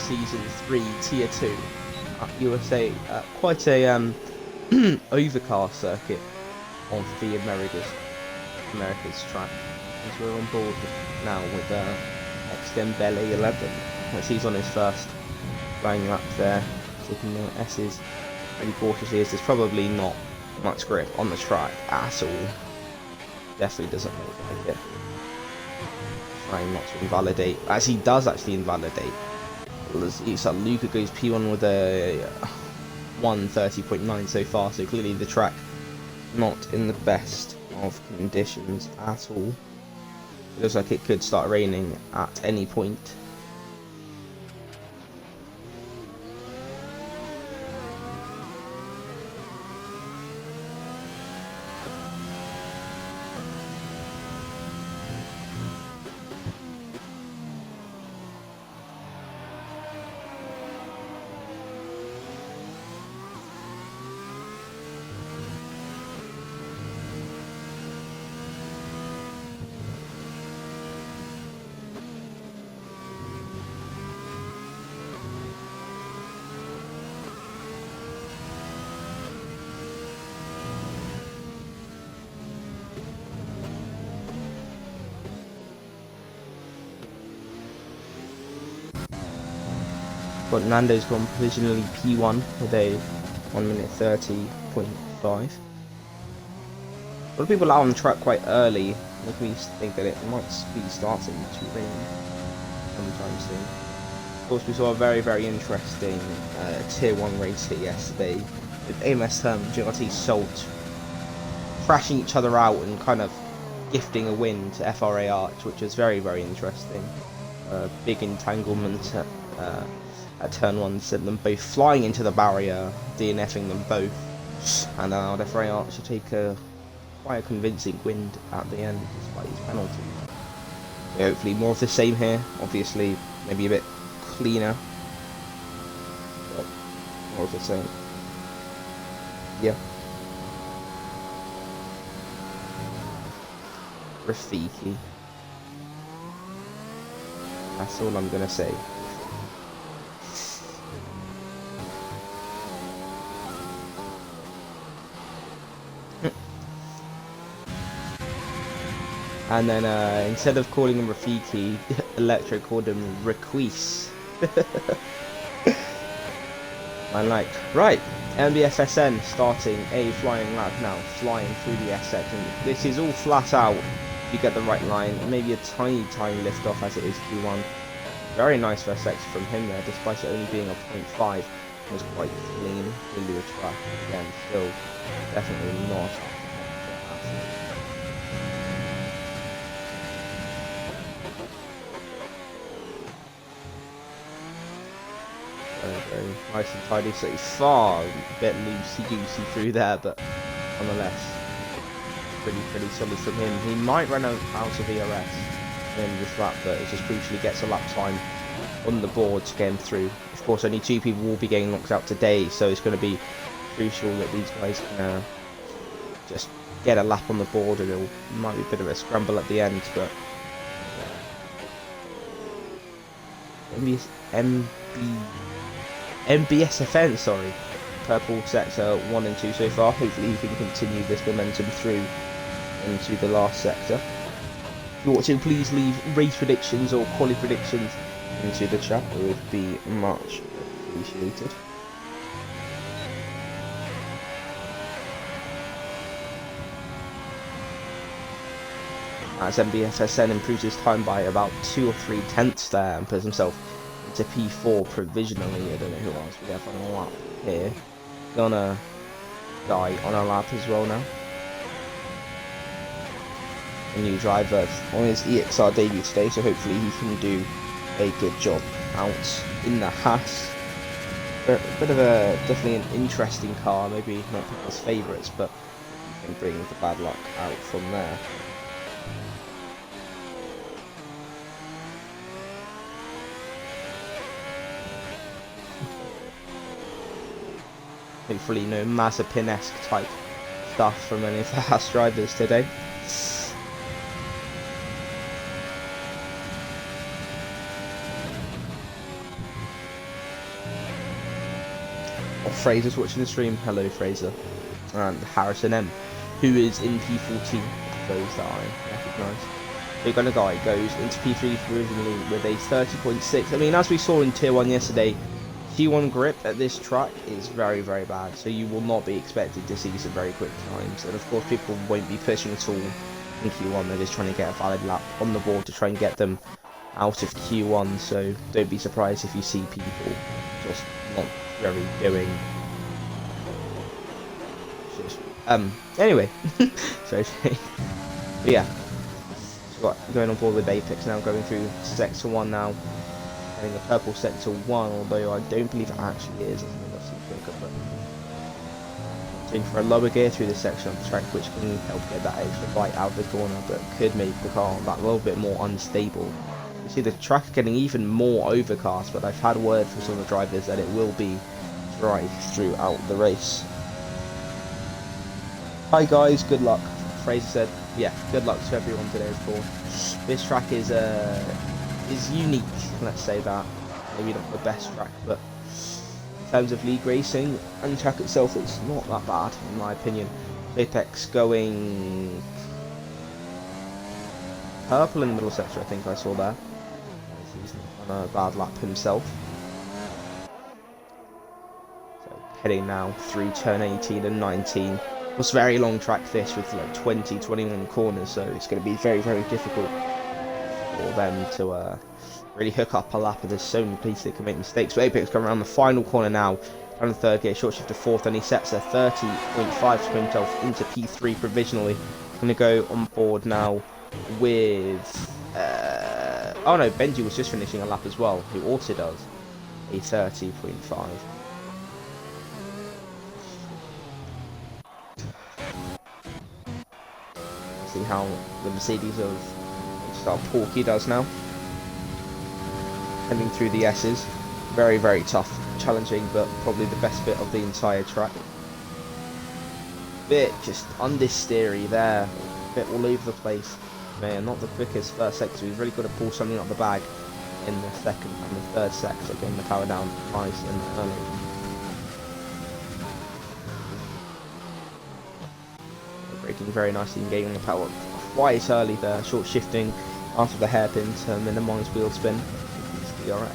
Season 3 Tier 2 at USA, quite a overcast circuit of the America's track. As we're on board now with Extembele 11, as he's on his first flying lap there, taking the S's really cautiously, as there's probably not much grip on the track at all. Definitely doesn't look like it. Trying not to invalidate, as he does actually invalidate. So Luca goes P1 with a 1:30.9 so far, so clearly the track not in the best of conditions at all. It looks like it could start raining at any point. But Nando's gone provisionally P1 with a 1:30.5. A lot of people out on the track quite early, make me think that it might be starting to rain sometime soon. Of course, we saw a very interesting Tier 1 race here yesterday with AMS Term and GRT Salt crashing each other out and kind of gifting a win to FRA Arch, which was very interesting. Big entanglement at turn 1 sent them both flying into the barrier, DNFing them both, and allowed FRA Arch to take quite a convincing win at the end despite his penalty. So hopefully more of the same here, obviously maybe a bit cleaner, but more of the same. Yeah. Rafiki. That's all I'm gonna say. And then instead of calling him Rafiki, Electro called him Requise. And like, right, MBFSN starting a flying lap now, flying through the S section. This is all flat out. You get the right line, maybe a tiny lift off as it is Q1. Very nice first section from him there, despite it only being a 0.5. It was quite clean into the track. Again, still definitely not. Very nice and tidy, so he's far a bit loosey-goosey through there, but nonetheless, pretty solid from him. He might run out of ERS in this lap, but it just crucially gets a lap time on the board to get him through. Of course, only 2 people will be getting knocked out today, so it's going to be crucial that these guys can just get a lap on the board, and it might be a bit of a scramble at the end, but MBSFN, sorry. Purple sector 1 and 2 so far. Hopefully he can continue this momentum through into the last sector. If you want to, please leave race predictions or quali predictions into the chat. It would be much appreciated. As MBFSN improves his time by about 2 or 3 tenths there and puts himself into P4 provisionally. I don't know who else we have on a lap here. Gonna die on a lap as well now. A new driver on his EXR debut today, so hopefully he can do a good job out in the Haas. A bit of a, definitely an interesting car, maybe not people's favourites, but you can bring the bad luck out from there. Hopefully no Mazepin-esque type stuff from any of the Haas drivers today. Fraser's watching the stream. Hello, Fraser. And Harrison M, who is in P14, those that I recognise. Big Gunner Guy goes into P3 originally with a 30.6. I mean, as we saw in Tier 1 yesterday, Q1 grip at this track is very, very bad, so you will not be expected to see some very quick times. And of course, people won't be pushing at all in Q1, they're just trying to get a valid lap on the board to try and get them out of Q1, so don't be surprised if you see people just not very going. Anyway, so yeah, so going on board with Apex now, going through Sector 1 now, having a purple Sector 1, although I don't believe it actually is. Going for a lower gear through this section of the track, which can help get that extra bite out of the corner, but could make the car that little bit more unstable. You see the track getting even more overcast, but I've had word from some of the drivers that it will be dry throughout the race. Hi guys, good luck. Fraser said, yeah, good luck to everyone today, of course. This track is unique, let's say that. Maybe not the best track, but in terms of league racing and the track itself, it's not that bad, in my opinion. Apex going purple in the middle sector, I think I saw there. He's not on a bad lap himself. So heading now through turn 18 and 19. It's a very long track this, with like 20, 21 corners, so it's going to be very, very difficult for them to really hook up a lap, and there's so many places they can make mistakes. But Apex coming around the final corner now, down the third gear, short shift to fourth, and he sets a 30.5 to put himself into P3 provisionally. Going to go on board now with oh no, Benji was just finishing a lap as well, who also does a 30.5. See how the Mercedes of style Porky does now. Heading through the S's. Very, very tough, challenging, but probably the best bit of the entire track. Bit just understeery there, bit all over the place. Man, not the quickest first sector. He's really got to pull something out the bag in the second and the third sector, getting the power down nice and early. Braking very nicely and gaining the power quite early there, short shifting after the hairpin to minimise wheel spin. It's be alright.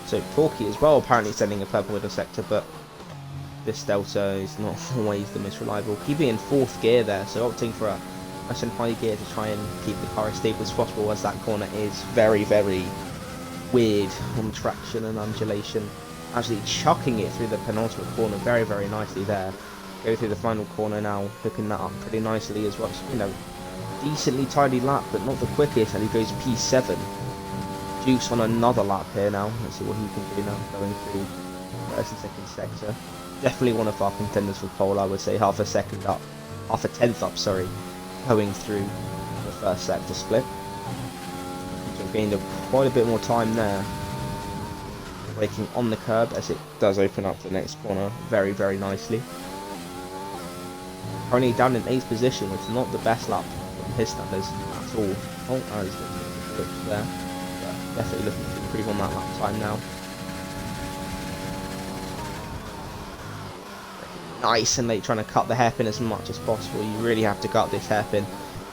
So Porky as well apparently sending a purple middle sector, but this Delta is not always the most reliable. Keeping in fourth gear there, so opting for a nice and high gear to try and keep the car as stable as possible, as that corner is very, very weird on traction and undulation. Actually chucking it through the penultimate corner very, very nicely there. Go through the final corner now, hooking that up pretty nicely as well. So, you know, decently tidy lap, but not the quickest, and he goes P7. Juice on another lap here now. Let's see what he can do now, going through first and second sector. Definitely one of our contenders for pole, I would say. Half a tenth up, sorry, going through the first sector split. So gained quite a bit more time there. Braking on the curb as it does open up the next corner very, very nicely. Currently down in 8th position, which is not the best lap from his standards at all. Oh, he's got some flips there. But definitely looking to improve on that lap time now. Nice and late, trying to cut the hairpin as much as possible. You really have to cut this hairpin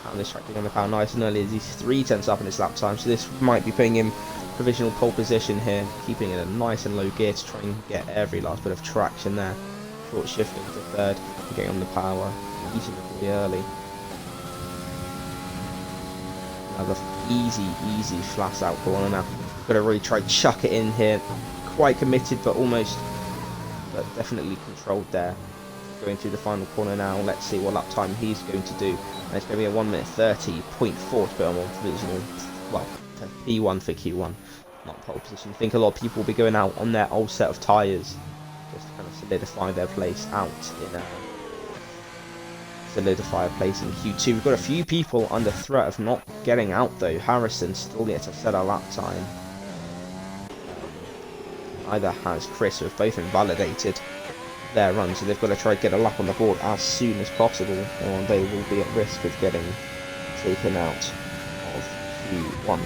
and this track on the power nice and early, as he's 3/10 up in his lap time, so this might be putting him provisional pole position here, keeping it a nice and low gear to try and get every last bit of traction there. Short shifting to third, getting on the power, easy pretty early. Another easy flat out corner now. Got to really try chuck it in here. Quite committed, but definitely controlled there. Going through the final corner now. Let's see what lap time he's going to do. And it's going to be a 1:30.4 to put on provisional. Well, P1 for Q1, not pole position. I think a lot of people will be going out on their old set of tyres just to kind of solidify their place out in solidify a place in Q2. We've got a few people under threat of not getting out though. Harrison still yet to set a lap time. either has Chris, who have both invalidated their run, so they've got to try to get a lap on the board as soon as possible, or they will be at risk of getting taken out of Q1.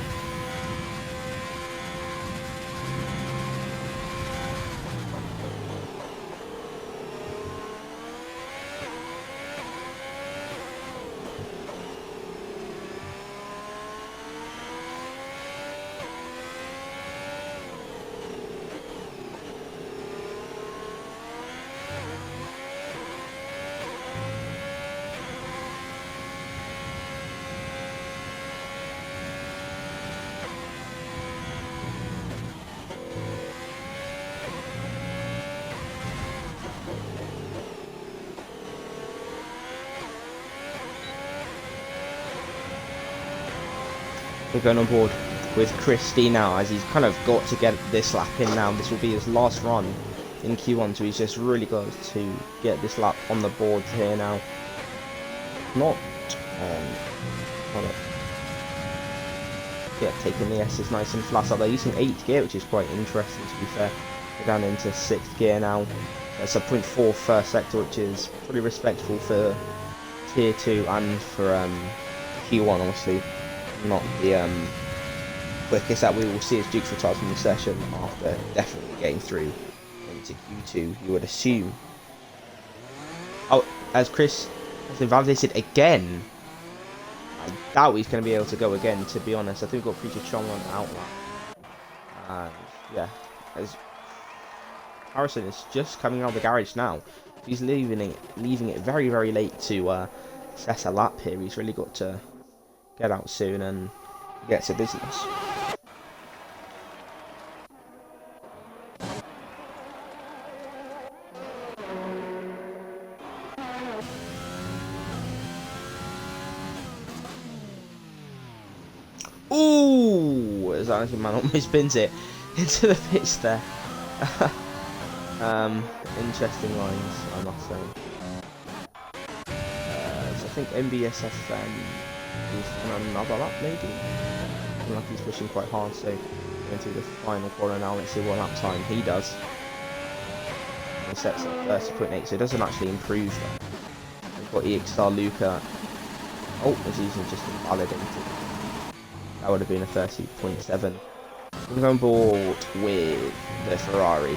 We're going on board with Christie now, as he's kind of got to get this lap in now. This will be his last run in Q1, so he's just really got to get this lap on the board here now. Not taking the S's nice and flat up. They're using 8th gear, which is quite interesting, to be fair. We're down into 6th gear now. That's a 0.4 first sector, which is pretty respectful for Tier 2 and for Q1, obviously. Not the quickest that we will see as Dukes retires from the session after definitely getting through into Q2, you would assume. Oh, as Chris has invalidated again, I doubt he's going to be able to go again, to be honest. I think we've got Preacher Chong on outlap. And yeah, as Harrison is just coming out of the garage now. He's leaving it very, very late to set a lap here. He's really got to get out soon and get to business. Ooh, as actually man almost spins it into the pitch there. Interesting lines, I must say. So I think MBSFN is on another lap, maybe. I feel like he's pushing quite hard, so going through the final corner now. Let's see what lap time he does. He sets at 30.8, so it doesn't actually improve that. We've got EXR Luca. Oh, as using just invalidated. That would have been a 30.7. We're on board with the Ferrari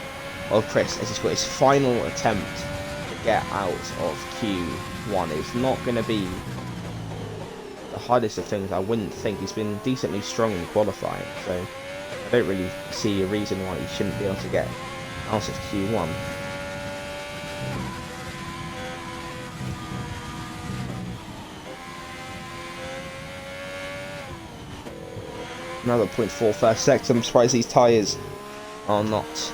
of Chris as he's got his final attempt to get out of Q1. It's not going to be the hardest of things, I wouldn't think. He's been decently strong in qualifying, so I don't really see a reason why he shouldn't be able to get out of Q1. Another 0.4 first sector. I'm surprised these tyres are not,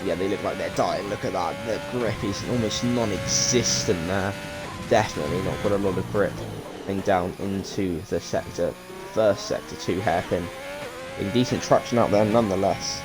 yeah, they look like they're dying. Look at that, the grip is almost non-existent there. Definitely not got a lot of grip going down into the sector, first sector 2 hairpin. A decent traction out there nonetheless.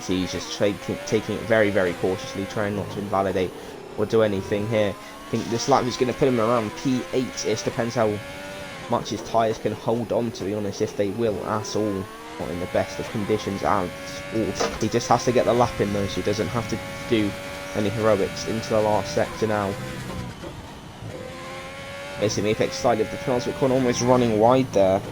He's just taking it very, very cautiously, trying not to invalidate or do anything here. I think this lap is going to put him around P8. It depends how much his tyres can hold on, to be honest, if they will at all. Not in the best of conditions at all. He just has to get the lap in though, so he doesn't have to do any heroics into the last sector now. Basically, Apex side of the penultimate corner, almost running wide there.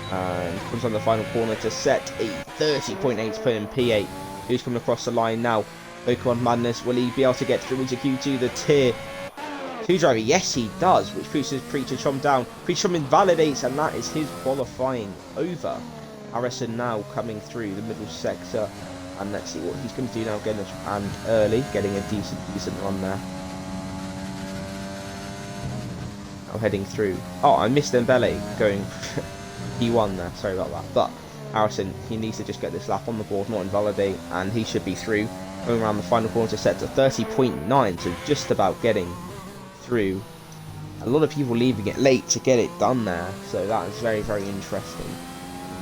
And comes on the final corner to set a 30.8 to put in P8. Who's coming across the line now? Pokemon Madness, will he be able to get through into Q2, the Tier 2 driver? Yes, he does, which pushes Preacher Chom down. Preacher Chom invalidates, and that is his qualifying over. Harrison now coming through the middle sector, and let's see what he's going to do now, getting and early, getting a decent run there. Now heading through. Oh, I missed Dembele going P1 there, sorry about that. But Harrison, he needs to just get this lap on the board, not invalidate, and he should be through. Going around the final corner to set to 30.9, so just about getting through. A lot of people leaving it late to get it done there, so that is very, very interesting.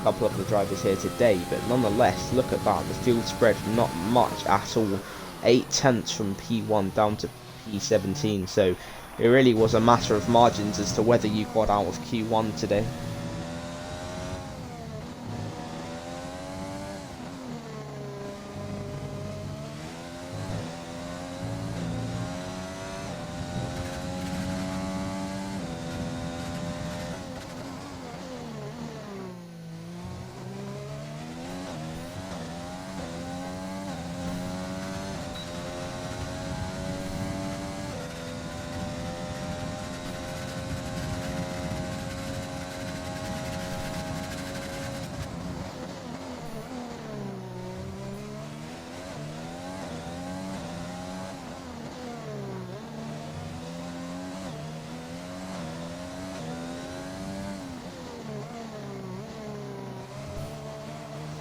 couple of the drivers here today, but nonetheless, look at that. The field spread not much at all. 8 tenths from P1 down to P17, so it really was a matter of margins as to whether you got out of Q1 today.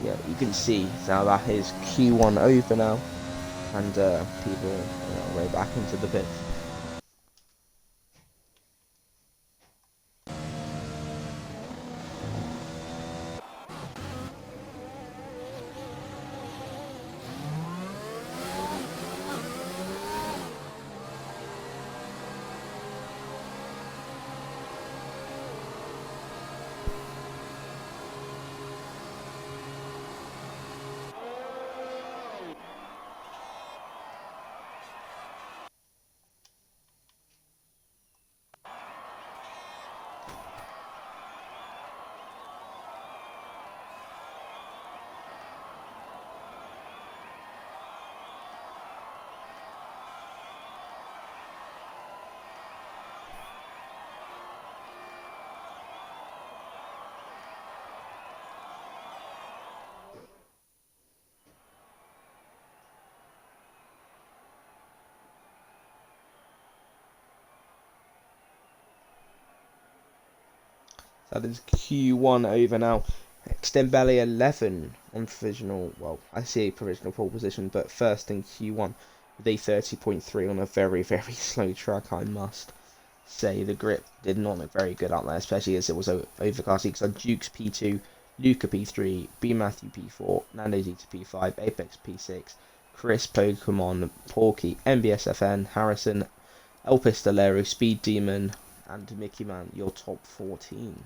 Yeah, you can see now that is Q1 over now, and people are way back into the pits. That is Q1 over now. Extembele 11 on provisional, well, I say provisional pole position, but first in Q1 with a 30.3 on a very, very slow track, I must say. The grip did not look very good out there, especially as it was overcast. Because Dukes P2, Luca P3, B Matthew P4, Nando Zeta P5, Apex P6, Chris Pokemon, Porky, MBSFN, Harrison, El Pistolero, Speed Demon, and Mickey Man, your top 14.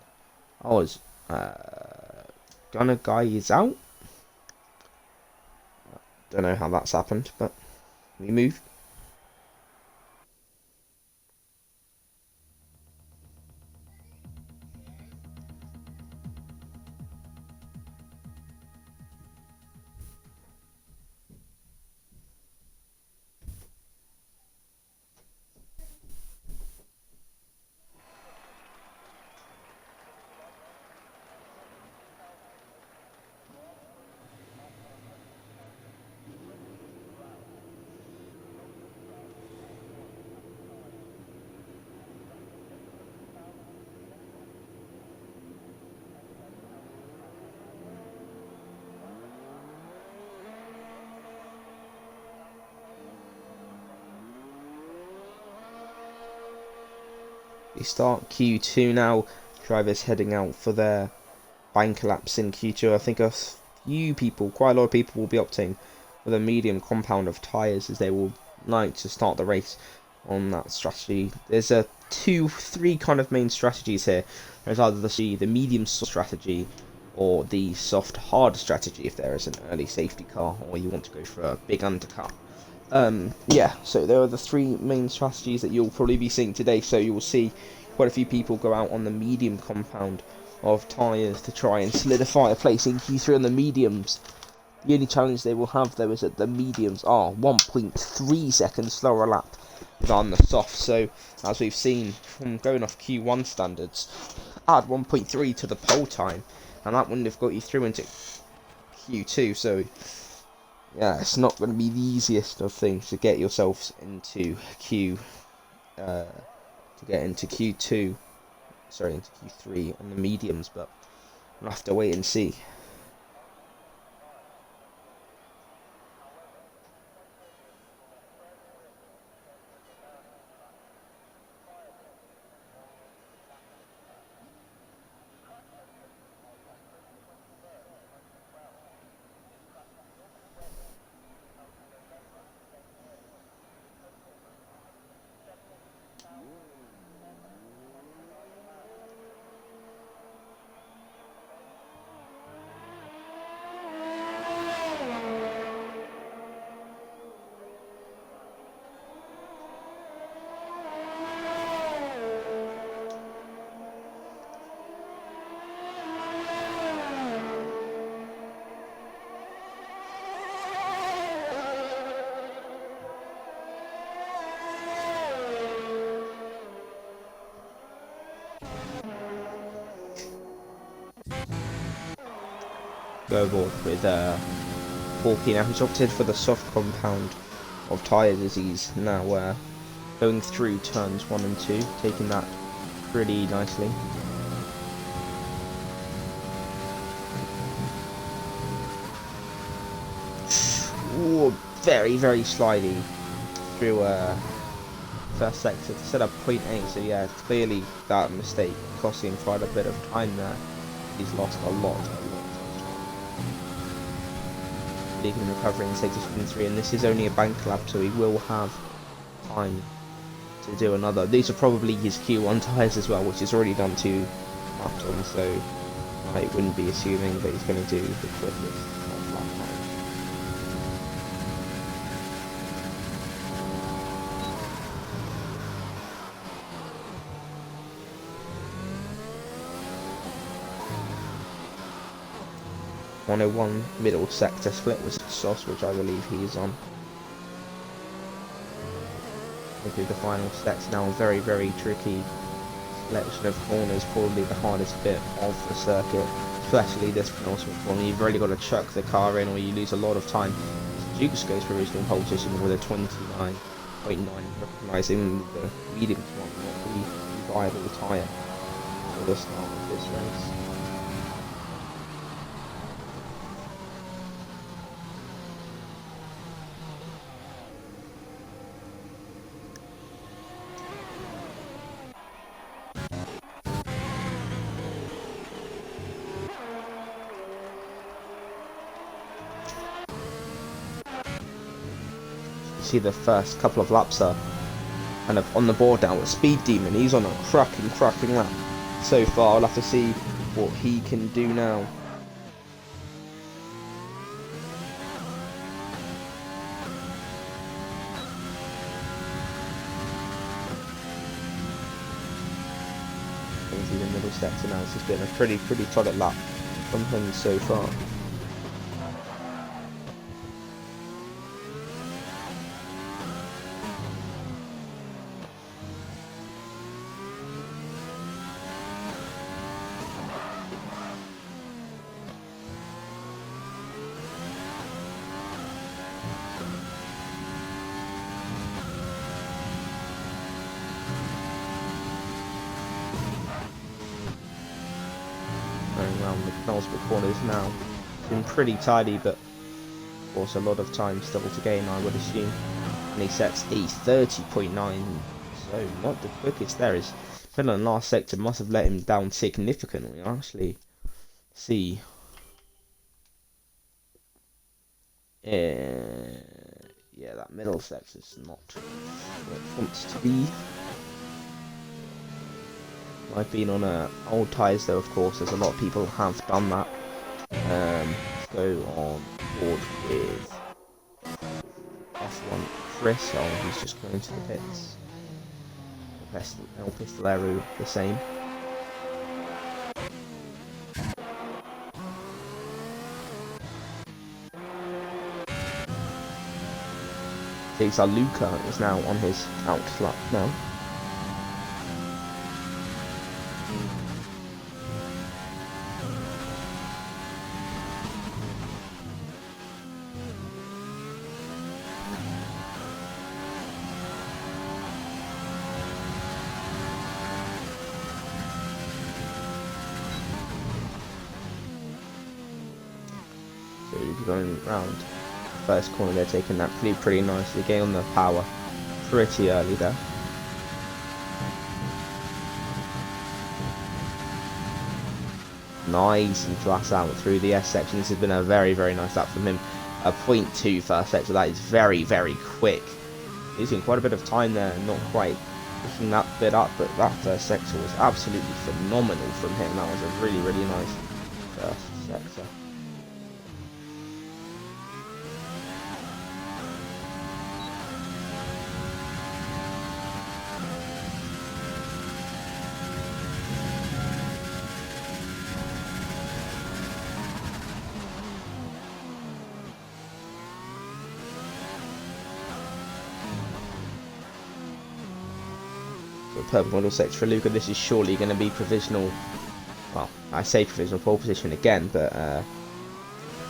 I was Gunner Guy is out. Don't know how that's happened, but we move. We start Q2 now. Drivers heading out for their bank laps in Q2. I think a few people, quite a lot of people, will be opting for the medium compound of tyres as they will like to start the race on that strategy. There's three kind of main strategies here. There's either the medium strategy or the soft hard strategy if there is an early safety car or you want to go for a big undercut. Yeah, so there are the three main strategies that you'll probably be seeing today. So you will see quite a few people go out on the medium compound of tyres to try and solidify a place in Q3 on the mediums. The only challenge they will have though is that the mediums are 1.3 seconds slower a lap than the soft. So as we've seen from going off Q1 standards, add 1.3 to the pole time and that wouldn't have got you through into Q2. So yeah, it's not going to be the easiest of things to get yourselves into Q2, sorry, into Q3 on the mediums, but we'll have to wait and see. Go aboard with 4P now. He's opted for the soft compound of tyres as he's now going through turns 1 and 2, taking that pretty nicely. Ooh, very slidey through first sector to set up 0.8, so yeah, clearly that mistake costing him quite a bit of time there. He's lost a lot of time. He can recover in sector 3, and this is only a bank lap, so he will have time to do another. These are probably his Q1 tyres as well, which he's already done 2 laps on, so I wouldn't be assuming that he's going to do the quickest lap time. .101 middle sector split with Sauce, which I believe he's on. Into the final sector now, very tricky selection of corners, probably the hardest bit of the circuit, especially this penultimate corner. You've really got to chuck the car in or you lose a lot of time. Dukes goes for original pole position with a 29.9, recognising the medium one, not the viable tyre for the start of this race. See the first couple of laps are kind of on the board now with Speed Demon. He's on a cracking lap so far. I'll have to see what he can do now. Into the middle sector now. This has been a pretty solid lap from him so far. Around the penultimate corners now. It's been pretty tidy, but of course a lot of time still to gain, I would assume. And he sets a 30.9, so not the quickest there. Is Finland last sector must have let him down significantly. I'll actually see. Yeah, that middle sector is not what it wants to be. I've been on old tyres though, of course, as a lot of people have done that. Let's go on board with F1 Chris. Oh, he's just going to the pits. El Pistolero the same. Cesar Luca is now on his out lap now. So going round first corner, they're taking that pretty nicely, getting on the power pretty early there. Nice and flat out through the S section. This has been a very nice lap from him. A 0.2 first sector, that is very quick. Losing quite a bit of time there, not quite pushing that bit up, but that first sector was absolutely phenomenal from him. That was a really nice first sector. Purple model sector for Luca. This is surely going to be provisional well, I say provisional pole position again, but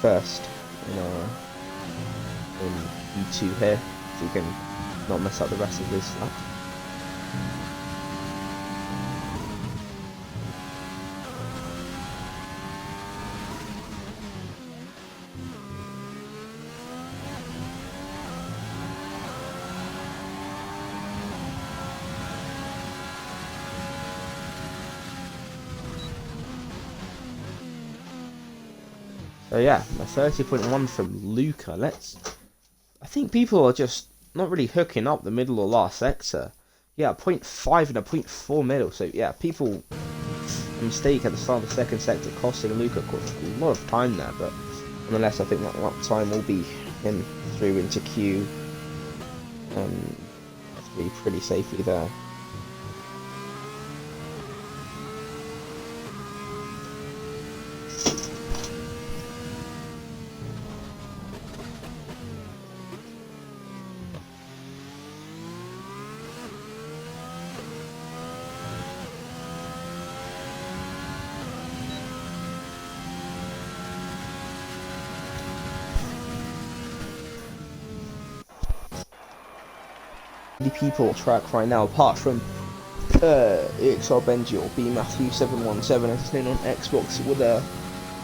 first in E2 here, so you can not mess up the rest of this lap. So yeah, a 30.1 from Luca. I think people are just not really hooking up the middle or last sector. Yeah, 0.5 and a 0.4 middle. So yeah, people a mistake at the start of the second sector costing Luca a lot of time there. But nonetheless, I think that lap time will be him through into Q. That's be pretty safely there. People track right now, apart from EXR Benji or B Matthew 717 as it's known on Xbox, with a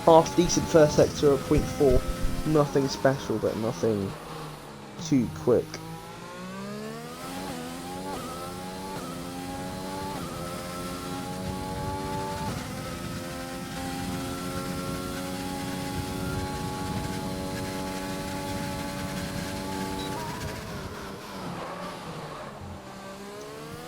half decent first sector of 0.4. Nothing special, but nothing too quick.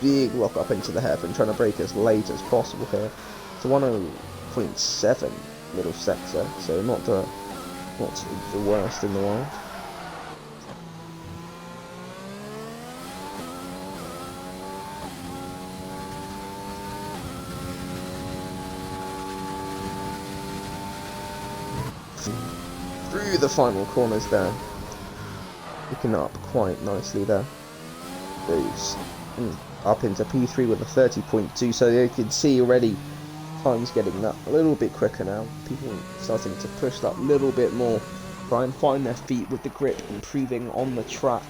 Big lock up into the hairpin, trying to break as late as possible here. It's a 10.7 middle sector, so not the worst in the world. Through the final corners there, picking up quite nicely there. Goes up into P3 with a 30.2, so you can see already time's getting that a little bit quicker now. People are starting to push that little bit more, try and find their feet with the grip, improving on the track.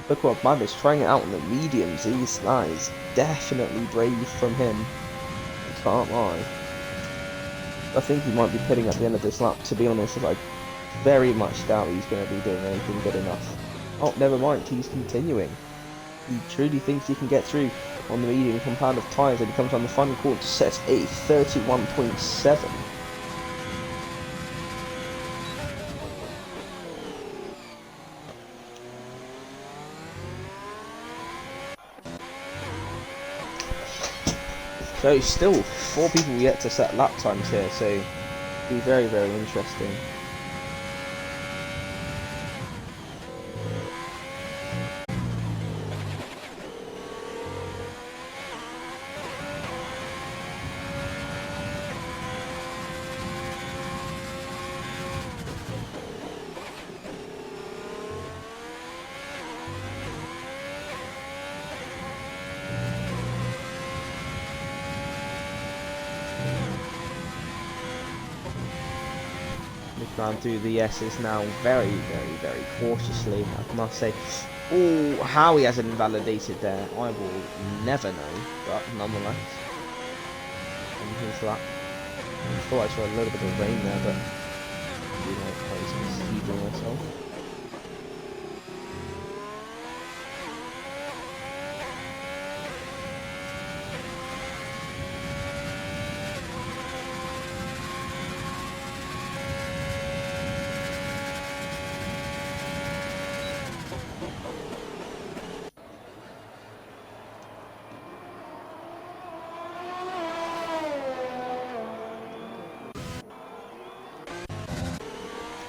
Look what Mavis trying it out on the mediums. That is definitely brave from him. I can't lie. I think he might be pitting at the end of this lap, to be honest. I very much doubt he's going to be doing anything good enough. Oh, never mind, he's continuing. He truly thinks he can get through on the medium compound of tyres, and he comes on the final corner to set a 31.7. So still 4 people yet to set lap times here, so it'll be very, very interesting. Going through the S's now very, very, very cautiously, I must say. Oh, how he hasn't invalidated there, I will never know, but nonetheless. And here's that. I thought I saw a little bit of rain there, but I do not quite deceiving myself.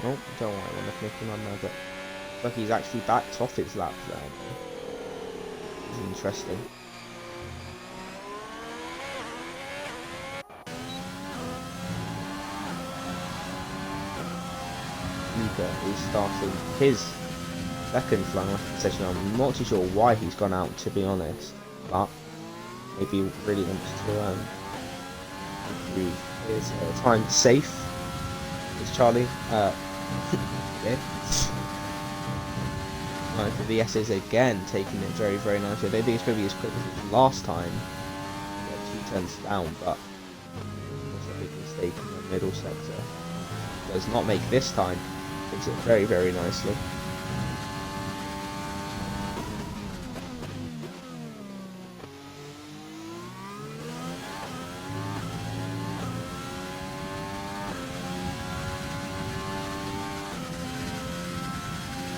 Oh, don't worry, I'm not making on there, but look, he's actually backed off his lap there. It's interesting. Luca is starting his second flying left session. I'm not too sure why he's gone out, to be honest, but maybe he really wants to improve his time safe. Is Charlie? Yeah. Right, for the S's again, taking it very, very nicely. I don't think it's going to be as quick as it was last time. Yeah, 2 turns down, but it's a big mistake in the middle sector. Does not make this time. Takes it very, very nicely.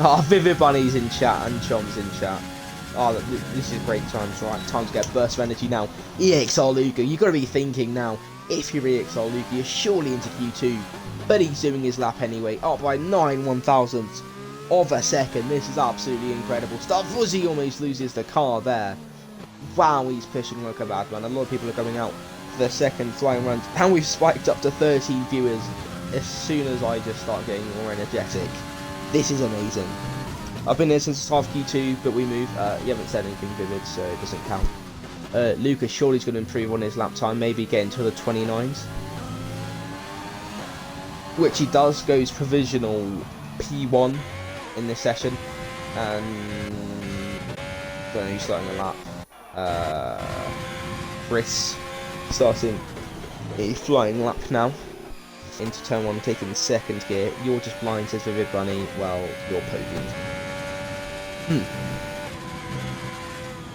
Oh, Vivid Bunny's in chat and Chom's in chat. Oh, this is great times, right? Time to get a burst of energy now. EXR Luca, you got to be thinking now, if you're EXR Luca, you're surely into Q2. But he's doing his lap anyway, up by 9 1,000ths of a second. This is absolutely incredible stuff. Fuzzy almost loses the car there. Wow, he's pushing like a madman. A lot of people are coming out for their second flying runs. And we've spiked up to 13 viewers as soon as I just start getting more energetic. This is amazing. I've been here since the start of Q2, but we move. You haven't said anything vivid, so it doesn't count. Lucas surely's going to improve on his lap time, maybe get into the 29s. Which he does, goes provisional P1 in this session. And I don't know who's starting a lap. Chris starting a flying lap now. Into turn 1, taking the second gear. You're just blind, says Vivid Bunny. Well, you're podium.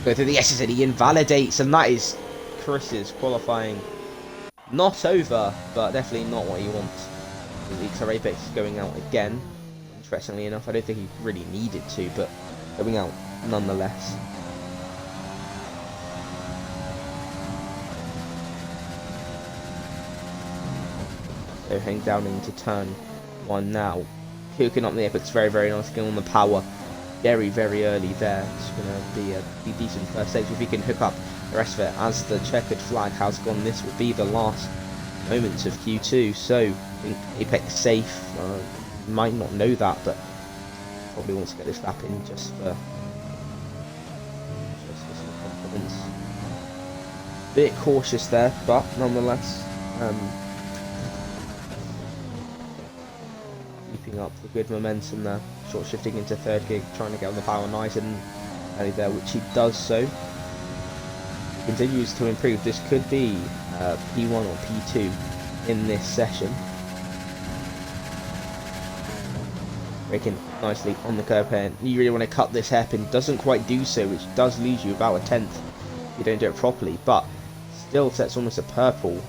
Go through the S's and he invalidates, and that is Chris's qualifying not over, but definitely not what he wants. So Apex is going out again. Interestingly enough, I don't think he really needed to, but going out nonetheless. So heading down into turn 1 now. Hooking up the Apex, very, very nice. Getting on the power very, very early there. It's going to be a decent first stage if he can hook up the rest of it. As the checkered flag has gone, this will be the last moments of Q2. So I think Apex safe. Might not know that, but probably wants to get this lap in just for some confidence. Bit cautious there, but nonetheless. Keeping up the good momentum there, short shifting into third gear, trying to get on the power nice and early there, which he does so. Continues to improve. This could be P1 or P2 in this session. Braking nicely on the curb here. You really want to cut this hairpin, doesn't quite do so, which does lose you about a 10th if you don't do it properly, but still sets almost a purple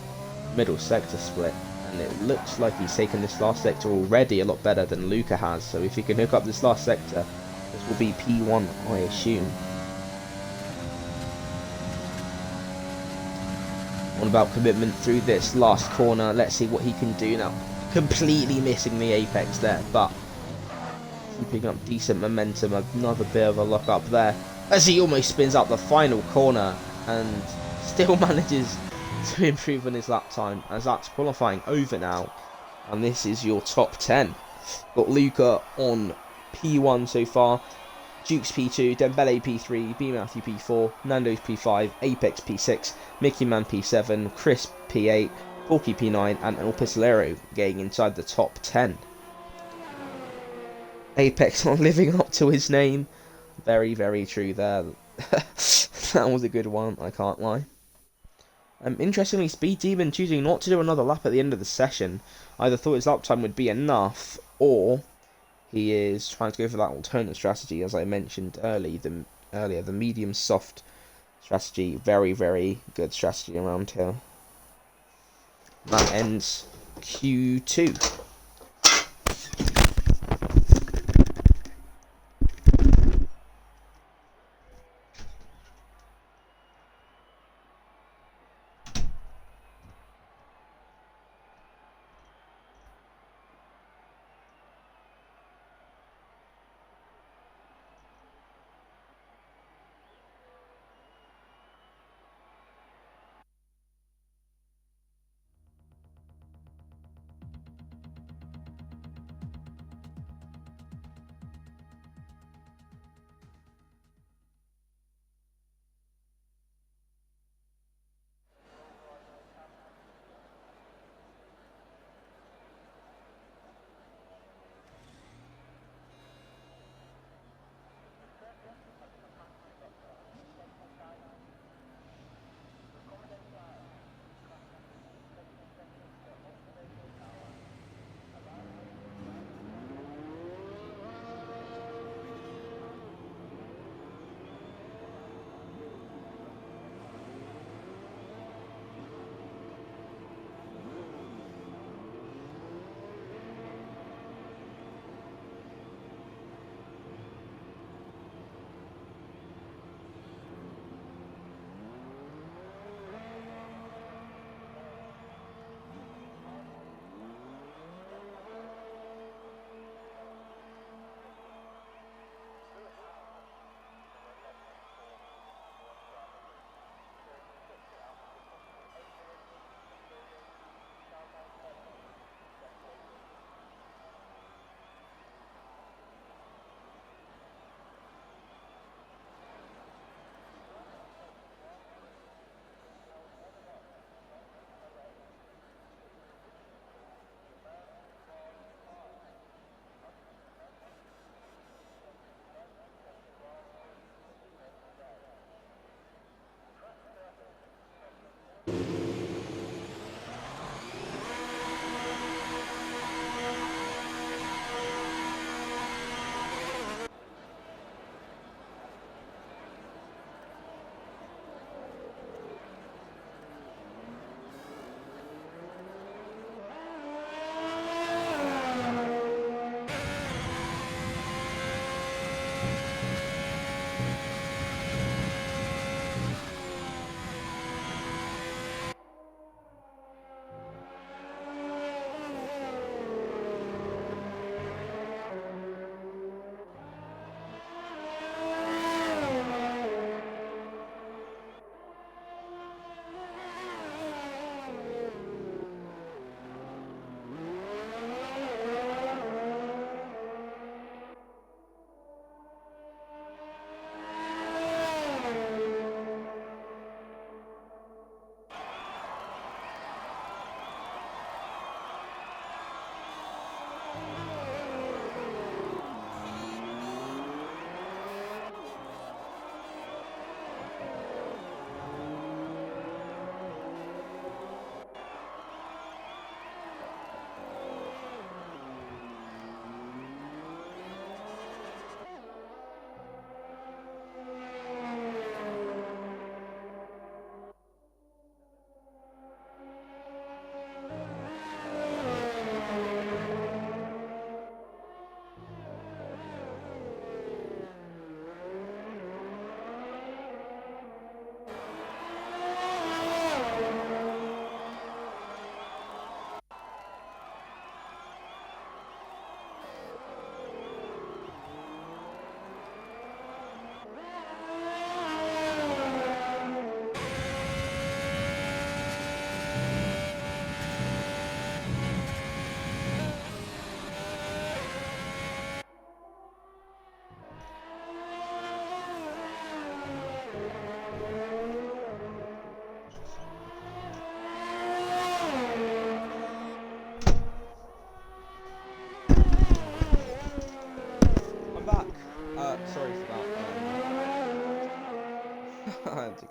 middle sector split. And it looks like he's taken this last sector already a lot better than Luca has. So if he can hook up this last sector, this will be P1, I assume. One about commitment through this last corner. Let's see what he can do now. Completely missing the apex there, but keeping up decent momentum. Another bit of a lock up there as he almost spins out the final corner and still manages to improve on his lap time, as that's qualifying over now, and this is your top 10. Got Luca on P1 so far, Jukes P2, Dembele P3, B Matthew P4, Nando's P5, Apex P6, Mickey Man P7, Chris P8, Porky P9, and El Pistolero getting inside the top 10. Apex not living up to his name. Very, very true there. That was a good one, I can't lie. Interestingly, Speed Demon choosing not to do another lap at the end of the session. Either thought his lap time would be enough, or he is trying to go for that alternate strategy, as I mentioned earlier, the medium soft strategy. Very, very good strategy around here. That ends Q2.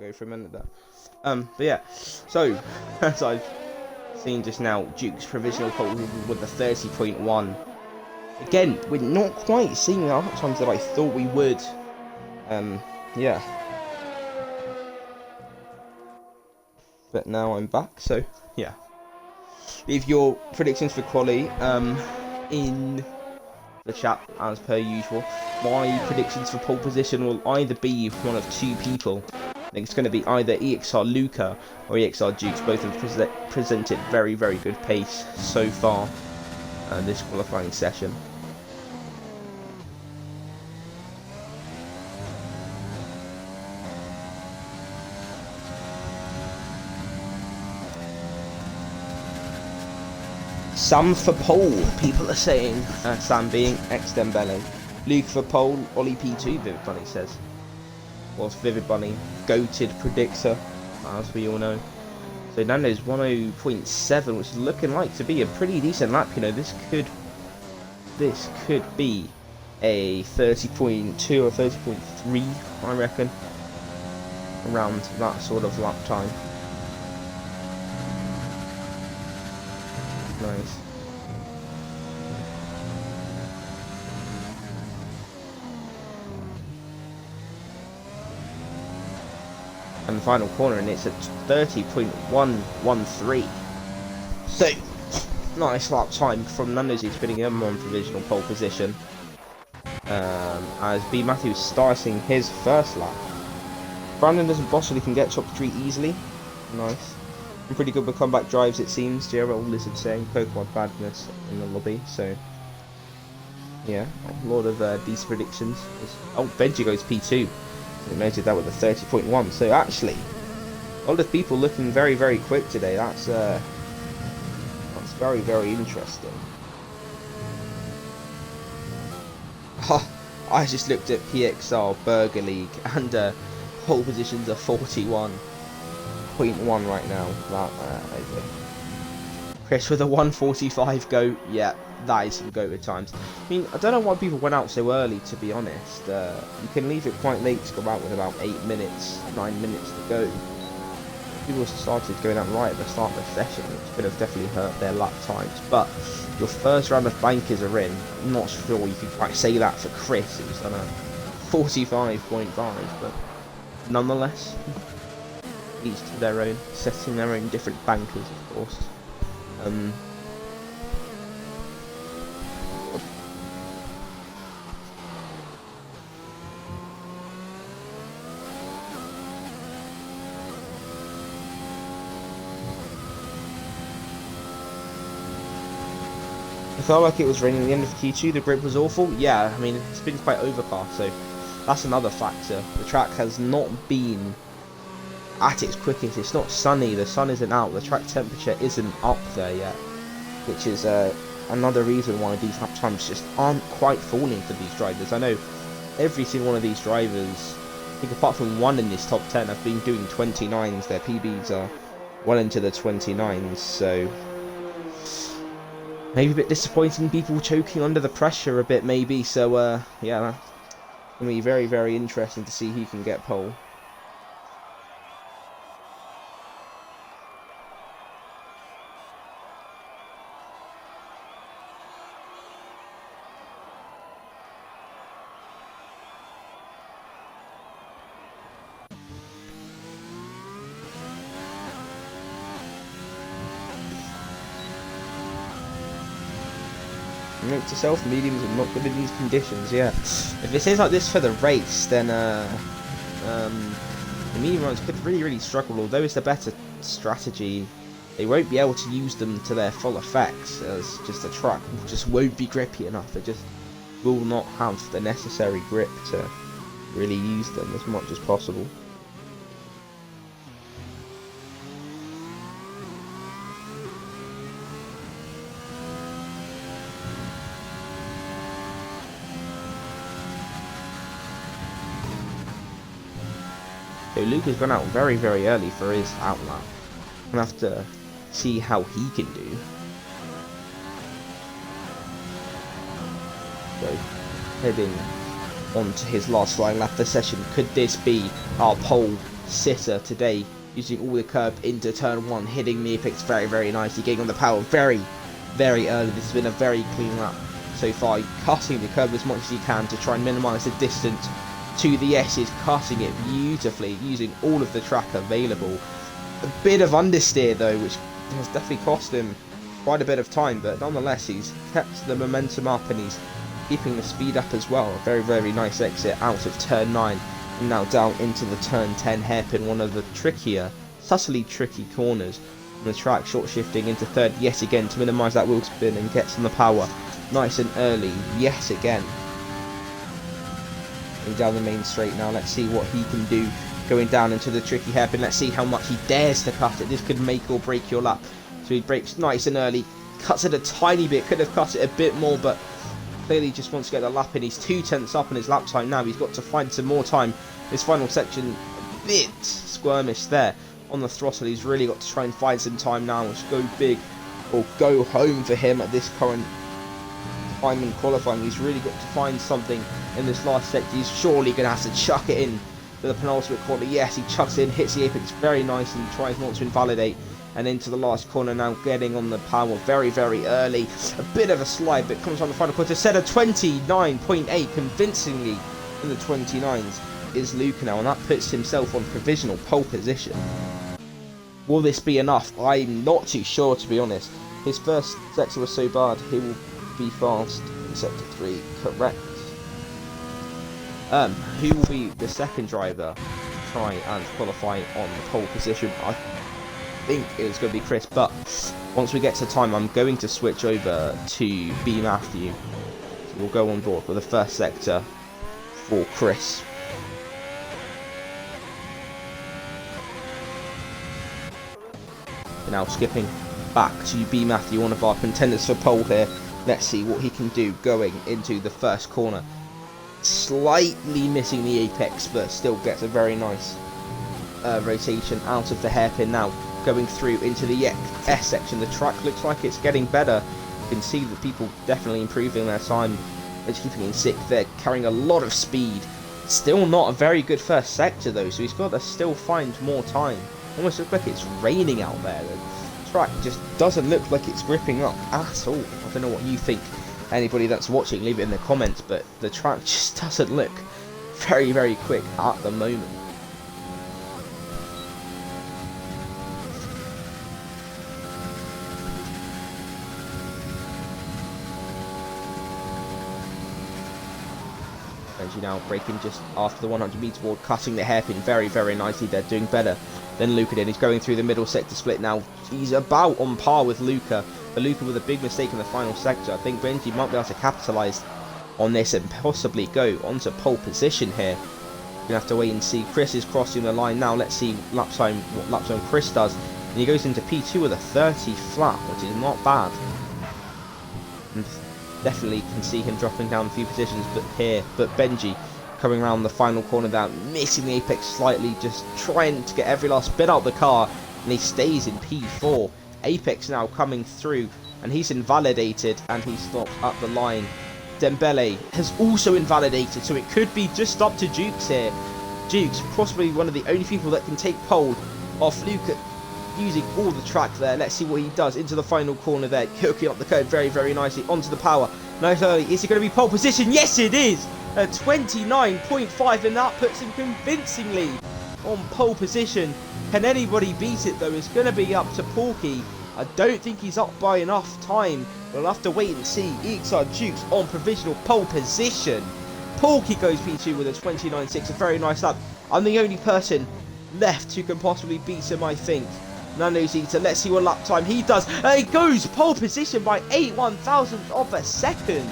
go for a minute there. But yeah, so as I've seen just now, Duke's provisional pole with the 30.1. Again, we're not quite seeing the lap times that I thought we would. Yeah. But now I'm back, so yeah. Leave your predictions for quali in the chat as per usual. My predictions for pole position will either be one of two people. I think it's going to be either EXR Luca or EXR Dukes. Both have presented very, very good pace so far this qualifying session. Sam for pole, people are saying. Sam being ex-Dembele. Luke for pole, Ollie P2, Vivid Bunny says. Whilst Vivid Bunny, goated predictor, as we all know. So Nando's 10.7, which is looking like to be a pretty decent lap. You know, this could be a 30.2 or 30.3, I reckon. Around that sort of lap time. Nice. And the final corner, and it's at 30.113. So, nice lap time from Nando's, putting him on provisional pole position. As B. Matthews starting his first lap. Brandon doesn't possibly can get top 3 easily. Nice. I'm pretty good with comeback drives, it seems. Gerald Lizard saying Pokemon badness in the lobby, so yeah, a lot of decent predictions. Oh, Benji goes P2. So we noted that with a 30.1. So actually, a lot of people looking very, very quick today. That's very, very interesting. I just looked at PXR Burger League and pole positions are 41.1 right now. That Chris with a 1:45 go. Yeah, that is some go-good times. I mean, I don't know why people went out so early, to be honest. You can leave it quite late to go out with about 8 minutes, 9 minutes to go. People started going out right at the start of the session, which could have definitely hurt their lap times. But your first round of bankers are in. I'm not sure you could quite say that for Chris. It was on a 45.5, but nonetheless, each to their own, setting their own different bankers, of course. It felt like it was raining at the end of Q2, the grip was awful. Yeah, I mean, it's been quite overcast, so that's another factor. The track has not been at its quickest. It's not sunny, the sun isn't out, the track temperature isn't up there yet, which is another reason why these lap times just aren't quite falling for these drivers. I know every single one of these drivers, I think apart from one in this top 10, have been doing 29s. Their PBs are well into the 29s, so maybe a bit disappointing, people choking under the pressure a bit maybe. So yeah, that's going to be very, very interesting to see who can get pole. Note to self, mediums are not good in these conditions. Yeah, if it stays like this for the race, then the medium runners could really, really struggle. Although it's a better strategy, they won't be able to use them to their full effects, as just the track just won't be grippy enough. It just will not have the necessary grip to really use them as much as possible. So Luke has gone out very, very early for his outlap. We'll have to see how he can do. So, heading on to his last flying lap of the session. Could this be our pole sitter today, using all the curb into turn 1, hitting the apex very nicely, getting on the power very early. This has been a very clean lap so far, cutting the curb as much as he can to try and minimise the distance to the S's, cutting it beautifully, using all of the track available. A bit of understeer though, which has definitely cost him quite a bit of time, but nonetheless he's kept the momentum up and he's keeping the speed up as well. A very nice exit out of turn 9 and now down into the turn 10 hairpin, one of the trickier, subtly tricky corners on the track. Short shifting into third yet again to minimise that wheel spin and gets on the power nice and early yet again. And down the main straight now, let's see what he can do going down into the tricky hairpin. Let's see how much he dares to cut it. This could make or break your lap. So he brakes nice and early, cuts it a tiny bit, could have cut it a bit more, but clearly just wants to get the lap in. He's 2/10 up on his lap time now. He's got to find some more time. This final section, a bit squirmish there on the throttle. He's really got to try and find some time now, which go big or go home for him at this current time in qualifying. He's really got to find something in this last sector. He's surely going to have to chuck it in for the penultimate corner. Yes, he chucks it in, hits the apex very nicely, tries not to invalidate, and into the last corner now, getting on the power very early. A bit of a slide, but comes on the final quarter. Set a 29.8 convincingly in the 29s is Luca now, and that puts himself on provisional pole position. Will this be enough? I'm not too sure, to be honest. His first sector was so bad, he will be fast in sector 3, correct. Who will be the second driver to try and qualify on the pole position? I think it's going to be Chris, but once we get to time, I'm going to switch over to B. Matthew. So we'll go on board with the first sector for Chris. Now skipping back to B. Matthew, one of our contenders for pole here. Let's see what he can do going into the first corner. Slightly missing the apex, but still gets a very nice rotation out of the hairpin now. Going through into the S section. The track looks like it's getting better. You can see that people definitely improving their time. It's keeping in sixth. They're carrying a lot of speed. Still not a very good first sector though, so he's got to still find more time. Almost looks like it's raining out there. The track just doesn't look like it's gripping up at all. I don't know what you think. Anybody that's watching, leave it in the comments, but the track just doesn't look very quick at the moment. Benji now braking just after the 100 meter board, cutting the hairpin very nicely. They're doing better than Luca did. He's going through the middle sector split now. He's about on par with Luca. But Luca with a big mistake in the final sector. I think Benji might be able to capitalise on this and possibly go onto pole position here. We're going to have to wait and see. Chris is crossing the line now. Let's see what lap time Chris does. And he goes into P2 with a 30 flat, which is not bad. And definitely can see him dropping down a few positions but Benji coming around the final corner down, missing the apex slightly, just trying to get every last bit out of the car, and he stays in P4. Apex now coming through, and he's invalidated, and he stopped at the line. Dembele has also invalidated, so it could be just up to Jukes here. Jukes, possibly one of the only people that can take pole off Luca, using all the track there. Let's see what he does into the final corner there, hooking up the curve very nicely onto the power. Nice early. Is he going to be pole position? Yes, it is! A 29.5, and that puts him convincingly on pole position. Can anybody beat it though? It's going to be up to Porky. I don't think he's up by enough time. We'll have to wait and see. Ixar Jukes on provisional pole position. Porky goes P2 with a 29.6, a very nice lap. I'm the only person left who can possibly beat him, I think. Nando Zeta, let's see what lap time he does. He goes pole position by 8/1000th of a second.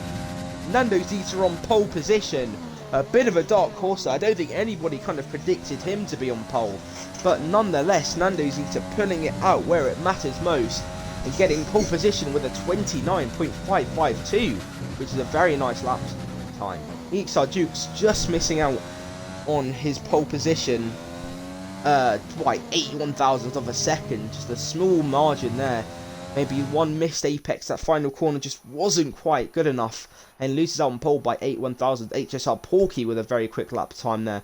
Nando Zeta on pole position. A bit of a dark horse. I don't think anybody kind of predicted him to be on pole. But nonetheless, Nando Zeta pulling it out where it matters most and getting pole position with a 29.552, which is a very nice lap time. Ixar Jukes just missing out on his pole position by 8/1000th of a second. Just a small margin there. Maybe one missed apex. That final corner just wasn't quite good enough, and loses out on pole by 8/1000th. HSR Porky with a very quick lap time there.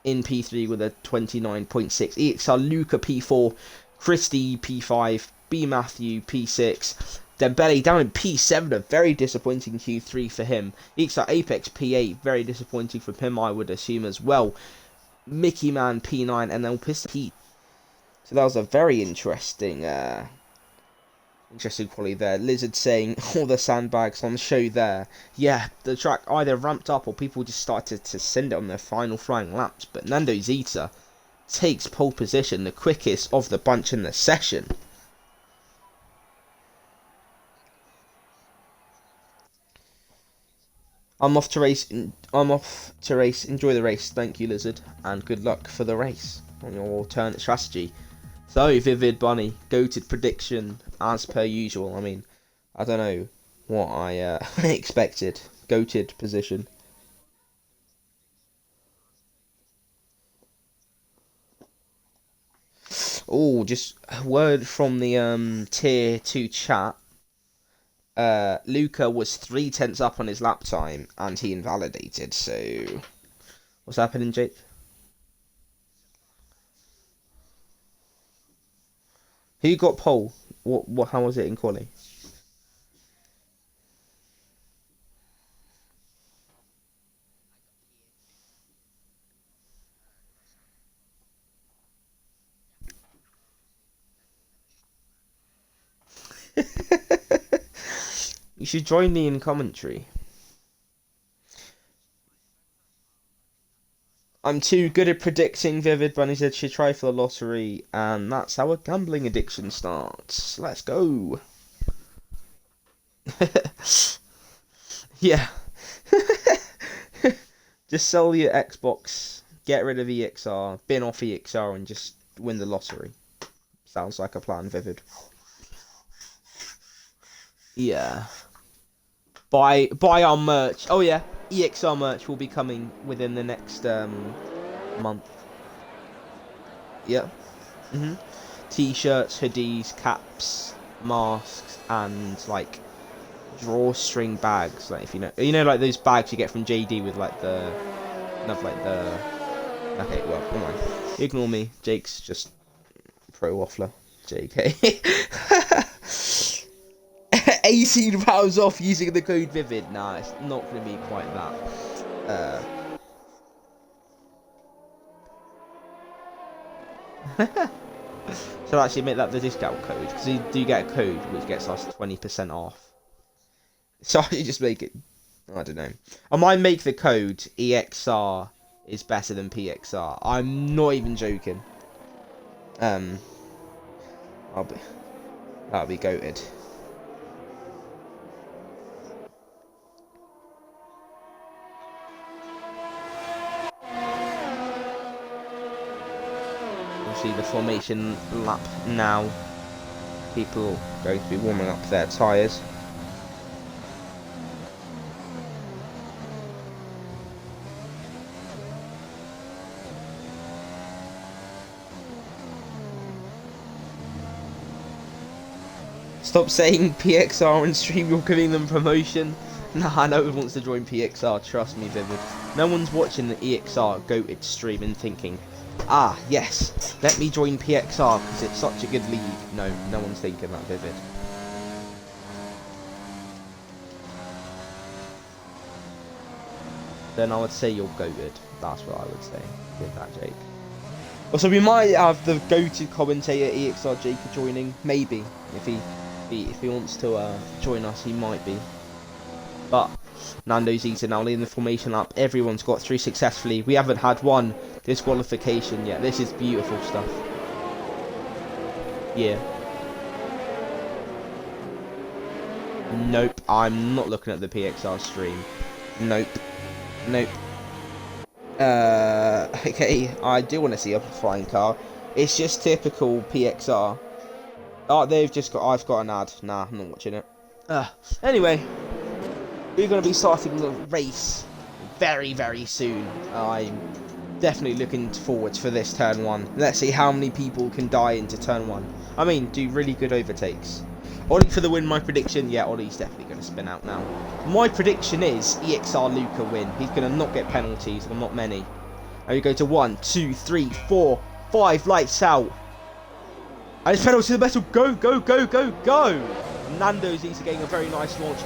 in P3 with a 29.6. EXR Luca P4, Christie P5, B Matthew P6, Dembele down in P7, a very disappointing Q3 for him. EXR Apex P8, very disappointing from him, I would assume as well. Mickey Man P9 and then P. So that was a very interesting quality there. Lizard saying all the sandbags on the show there. Yeah, the track either ramped up or people just started to send it on their final flying laps. But Nando Zeta takes pole position, the quickest of the bunch in the session. I'm off to race. Enjoy the race. Thank you, Lizard, and good luck for the race on your alternate strategy. So, Vivid Bunny, goated prediction as per usual. I mean, I don't know what I expected. Goated position. Oh, just a word from the tier 2 chat. Luca was 3/10 up on his lap time and he invalidated. So, what's happening, Jake? Who got pole? What? How was it in quali? You should join me in commentary. I'm too good at predicting, Vivid Bunny said she'd try for the lottery, and that's how a gambling addiction starts. Let's go. Yeah. Just sell your Xbox, get rid of EXR, bin off EXR, and just win the lottery. Sounds like a plan, Vivid. Yeah. Buy our merch. Oh yeah, EXR merch will be coming within the next month. Yeah. T-shirts, hoodies, caps, masks, and like drawstring bags. Like if you know, like those bags you get from JD with like the, Okay, well, come on. Ignore me. Jake's just pro waffler. JK. 18 pounds off using the code Vivid. Nah, it's not going to be quite that. So actually make that the discount code, because you do get a code which gets us 20% off. So you just make it, I don't know. I might make the code EXR is better than PXR. I'm not even joking. That'll be goated. See the formation lap now. People going to be warming up their tyres. Stop saying PXR on stream, you're giving them promotion. Nah, no one wants to join PXR, trust me, Vivid. No one's watching the EXR goated stream and thinking, ah, yes, let me join PXR because it's such a good league. No, no one's thinking that, Vivid. Then I would say you're goated. That's what I would say with that, Jake. Also, we might have the goated commentator EXR Jake joining. Maybe. If he wants to join us, he might be. But Nando's eaten now leading the formation lap. Everyone's got through successfully. We haven't had one disqualification yet. This is beautiful stuff. Yeah. Nope. I'm not looking at the PXR stream. Nope. Okay. I do want to see a flying car. It's just typical PXR. Oh, I've got an ad. Nah, I'm not watching it. Anyway. We're going to be starting the race very, very soon. I'm definitely looking forward for this turn 1. Let's see how many people can die into turn 1. I mean, do really good overtakes. Ollie for the win, my prediction. Yeah, Ollie's definitely going to spin out now. My prediction is EXR Luca win. He's going to not get penalties, or not many. And we go to 1, 2, 3, 4, 5. Lights out. And it's pedal to the metal. Go, go, go, go, go. Nando's Eater getting a very nice launch.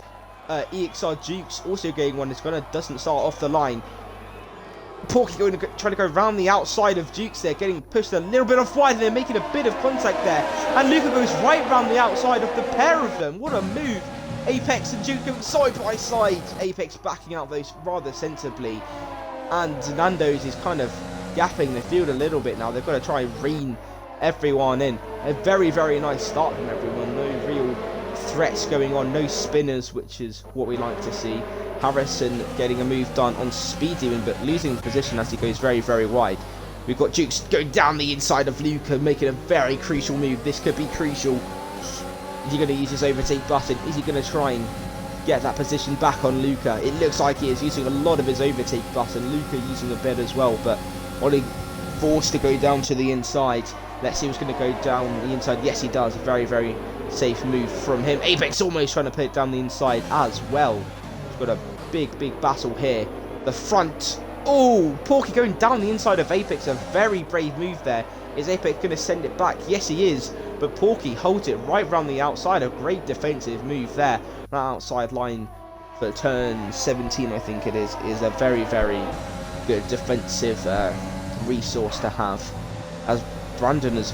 EXR Dukes also getting one. It's doesn't start off the line. Porky trying to go around the outside of Dukes there, getting pushed a little bit off wide, and they're making a bit of contact there. And Luca goes right round the outside of the pair of them. What a move. Apex and Duke going side by side. Apex backing out those rather sensibly. And Nando's is kind of gapping the field a little bit now. They've got to try and rein everyone in. A very, very nice start from everyone. No real threats going on. No spinners, which is what we like to see. Harrison getting a move done on speed even, but losing the position as he goes very, very wide. We've got Dukes going down the inside of Luca, making a very crucial move. This could be crucial. Is he going to use his overtake button? Is he going to try and get that position back on Luca? It looks like he is using a lot of his overtake button. Luca using a bit as well, but Ollie forced to go down to the inside. Let's see who's going to go down the inside. Yes, he does. A very, very safe move from him. Apex almost trying to put it down the inside as well. He's got a big, big battle here. The front. Oh, Porky going down the inside of Apex. A very brave move there. Is Apex going to send it back? Yes, he is. But Porky holds it right around the outside. A great defensive move there. That outside line for turn 17, I think it is a very, very good defensive resource to have. As Brandon has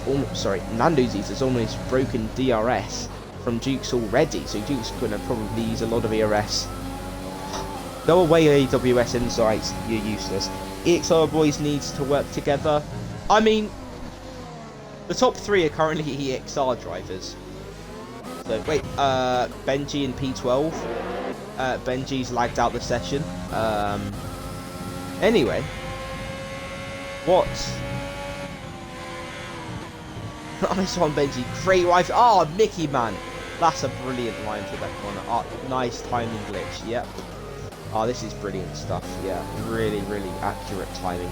Nando's has almost broken DRS from Dukes already. So Dukes going to probably use a lot of ERS. Go away, AWS Insights. You're useless. EXR boys needs to work together. I mean, the top 3 are currently EXR drivers. So, wait, Benji and P12. Benji's lagged out the session. Anyway. What? Nice one, Benji. Great wife. Oh, Mickey, man. That's a brilliant line to that corner. Oh, nice timing glitch. Yep. Oh, this is brilliant stuff. Yeah, really, really accurate timing.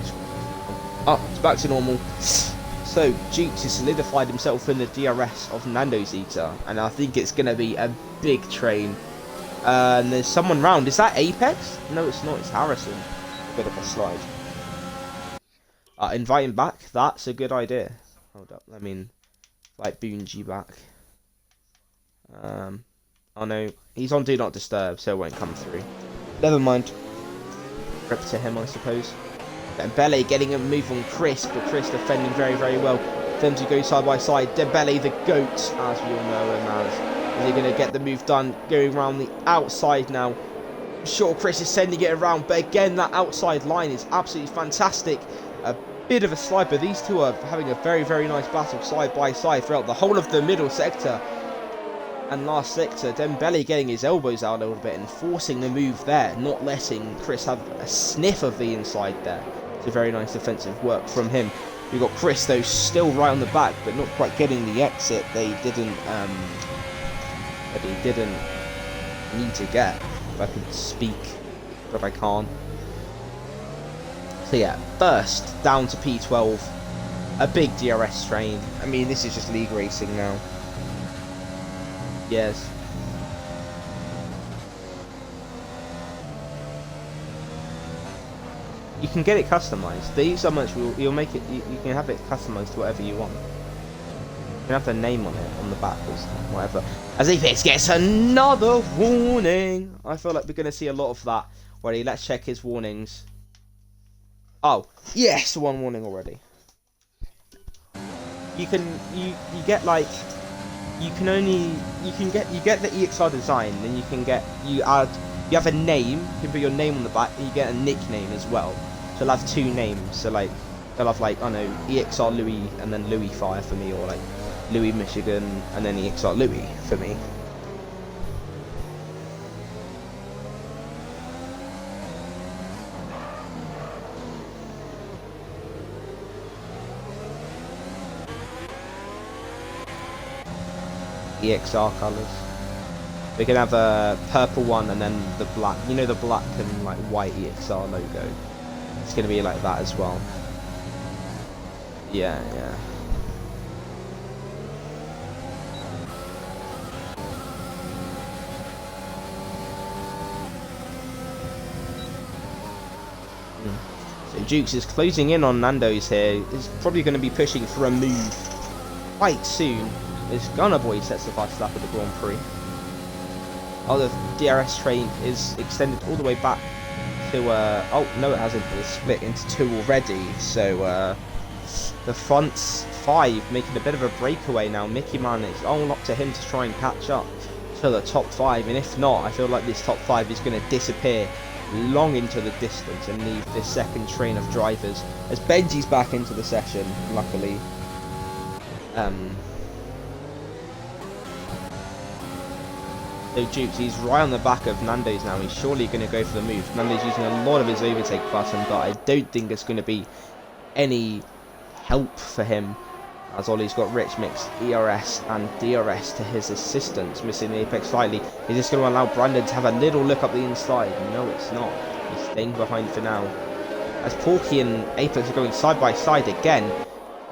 Oh, it's back to normal. So, Dukes has solidified himself in the DRS of Nando's Eater, and I think it's going to be a big train. And there's someone round. Is that Apex? No, it's not. It's Harrison. Bit of a slide. Invite him back. That's a good idea. Hold up. I mean, like Boonji back. Oh no, he's on Do Not Disturb, so it won't come through. Never mind. Rip to him, I suppose. Dembele getting a move on Chris, but Chris defending very, very well. Them to go side by side. Dembele, the GOAT, as we all know him as. Is he going to get the move done? Going around the outside now. Sure, Chris is sending it around, but again, that outside line is absolutely fantastic. A bit of a slide, but these two are having a very, very nice battle side by side throughout the whole of the middle sector. And last sector, Dembele getting his elbows out a little bit and forcing the move there, not letting Chris have a sniff of the inside there. It's a very nice defensive work from him. We've got Chris, though, still right on the back, but not quite getting the exit they didn't need to get. If I could speak, but I can't. So yeah, first down to P12, a big DRS train. I mean, this is just league racing now. Yes. You can get it customized. These so much you'll make it. You can have it customized to whatever you want. You can have the name on it on the back or whatever. As Apex gets another warning. I feel like we're going to see a lot of that. Ready? Let's check his warnings. Oh yes, one warning already. You get like. You get the EXR design, then you have a name, you can put your name on the back, and you get a nickname as well. So they'll have 2 names, so like, they'll have like, I don't know, EXR Louis, and then Louis Fire for me, or like, Louis Michigan, and then EXR Louis for me. EXR colours. We can have a purple one and then the black. You know, the black and like white EXR logo. It's going to be like that as well. Yeah, yeah. So Jukes is closing in on Nando's here. He's probably going to be pushing for a move quite soon. As Gunner Boy sets the fast lap of the Grand Prix. Oh, the DRS train is extended all the way back to, oh, no it hasn't, it's split into two already, so, the front five making a bit of a breakaway now. Mickey Man, it's all up to him to try and catch up to the top five, and if not, I feel like this top five is going to disappear long into the distance and leave this second train of drivers, as Benji's back into the session, luckily. So Jukes, he's right on the back of Nando's now. He's surely going to go for the move. Nando's using a lot of his overtake button, but I don't think it's going to be any help for him, as Ollie's got rich mix ERS and DRS to his assistance, missing the apex slightly. Is this going to allow Brandon to have a little look up the inside? No, it's not. He's staying behind for now. As Porky and Apex are going side by side again,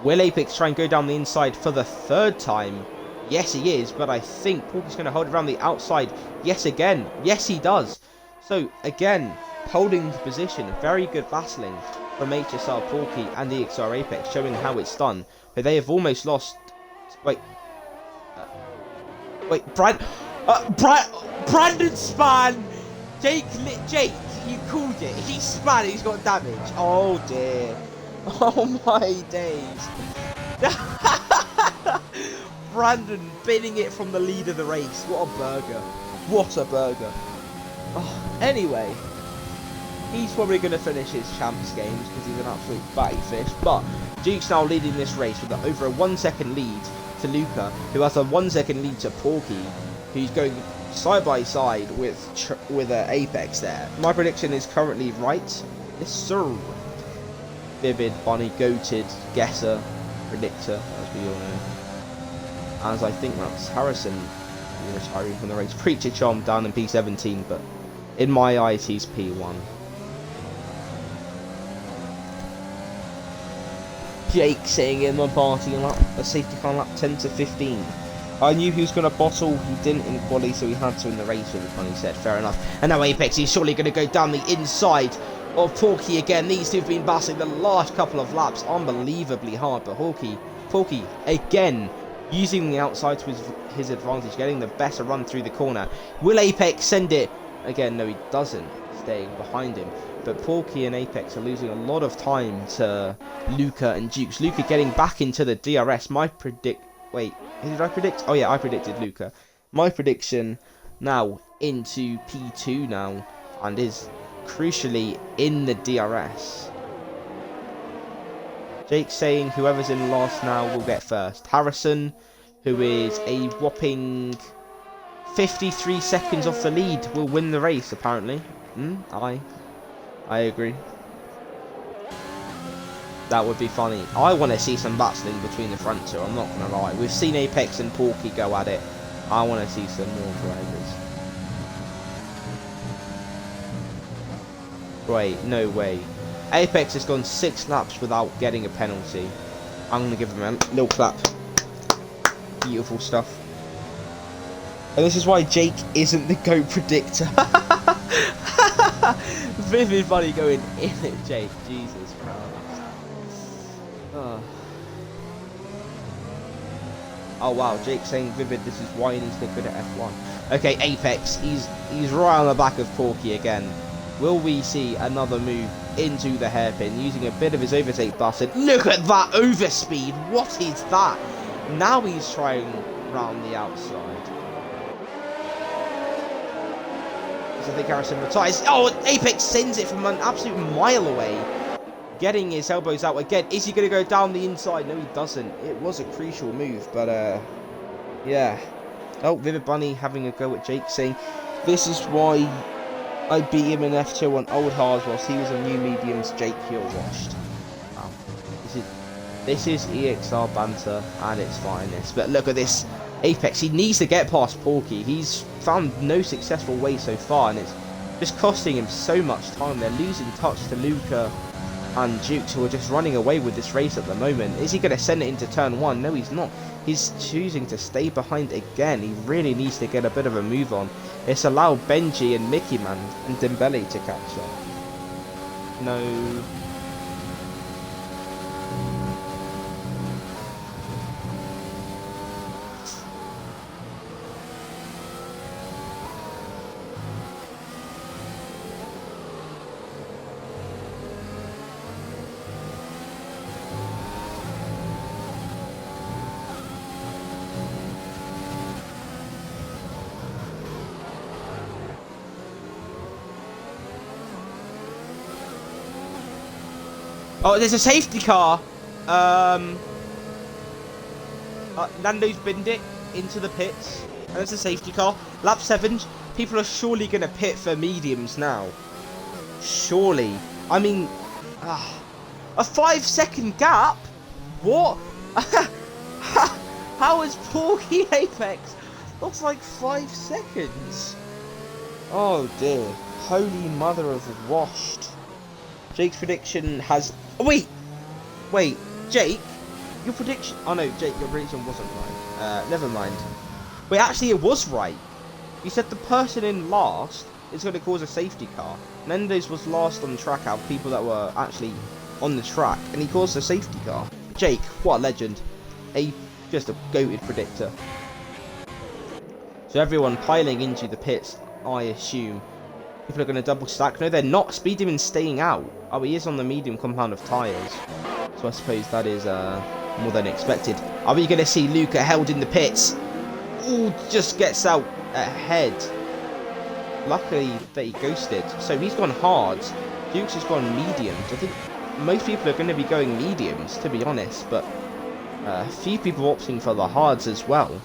will Apex try and go down the inside for the third time? Yes, he is, but I think Porky's going to hold it around the outside. Yes, again. Yes, he does. So, again, holding the position. Very good battling from HSR Porky and EXR Apex, showing how it's done. But they have almost lost... Wait. Brandon span! Jake, you called it. He span, he's got damage. Oh, dear. Oh, my days. Brandon binning it from the lead of the race. What a burger. What a burger. Oh, anyway, he's probably going to finish his champs games because he's an absolute batty fish. But Duke's now leading this race with over a 1 second lead to Luca, who has a 1 second lead to Porky, who's going side by side with Apex there. My prediction is currently right. Yes, sir. Vivid, Bunny, Goated, Guesser, Predictor, as we all know. As I think that's Harrison retiring from the race. Preacher Chom down in P17, but in my eyes he's P1. Jake saying in my party lap, a safety car lap 10 to 15. I knew he was going to bottle, he didn't in quali, so he had to in the race, with Bunny said, fair enough. And now Apex, he's surely going to go down the inside of Porky again. These two have been battling the last couple of laps unbelievably hard, but Porky again using the outside to his advantage, getting the better run through the corner. Will Apex send it? Again, no, he doesn't, staying behind him. But Porky and Apex are losing a lot of time to Luca and Jukes. Luca getting back into the DRS. Wait, did I predict? Oh yeah, I predicted Luca. My prediction now into P2 now, and is crucially in the DRS. Jake saying whoever's in last now will get first. Harrison, who is a whopping 53 seconds off the lead, will win the race apparently. I agree. That would be funny. I want to see some battling between the front two, I'm not going to lie. We've seen Apex and Porky go at it. I want to see some more drivers. Wait, no way. Apex has gone 6 laps without getting a penalty. I'm going to give him a little clap. Beautiful stuff. And this is why Jake isn't the GOAT predictor. Vivid Bunny going in at Jake. Jesus Christ. Oh wow, Jake saying Vivid, this is why he needs to get good at F1. Okay, Apex, he's right on the back of Porky again. Will we see another move into the hairpin using a bit of his overtake button? Look at that overspeed. What is that? Now he's trying round the outside. I think Harrison retires. Oh, Apex sends it from an absolute mile away. Getting his elbows out again. Is he going to go down the inside? No, he doesn't. It was a crucial move, but yeah. Oh, Vivid Bunny having a go at Jake, saying, this is why I beat him in F2 on old hards whilst he was on new mediums. Jake, you're washed. Wow. This is EXR banter at its finest. But look at this Apex. He needs to get past Porky. He's found no successful way so far, and it's just costing him so much time. They're losing touch to Luca and Jukes, who are just running away with this race at the moment. Is he going to send it into turn 1? No, he's not. He's choosing to stay behind again. He really needs to get a bit of a move on. It's allowed Benji and Mickey Man and Dembele to catch up. No. Oh, there's a safety car. Nando's binned it into the pits. And there's a safety car. Lap 7. People are surely going to pit for mediums now. Surely. I mean, a 5-second gap? What? How is Porky Apex? That's like 5 seconds. Oh dear. Holy mother of washed. Jake's prediction has... Oh, wait! Wait, Jake? Your prediction... Oh no, Jake, your prediction wasn't right. Never mind. Wait, actually it was right. You said the person in last is going to cause a safety car. Nando's was last on track out of people that were actually on the track, and he caused a safety car. Jake, what a legend. Just a goated predictor. So everyone piling into the pits, I assume. People are going to double stack. No, they're not. Speed Demon's staying out. Oh, he is on the medium compound of tyres. So I suppose that is more than expected. Are we going to see Luca held in the pits? Ooh, just gets out ahead. Luckily, they ghosted. So he's gone hard. Dukes has gone mediums. I think most people are going to be going mediums, to be honest. But a few people opting for the hards as well.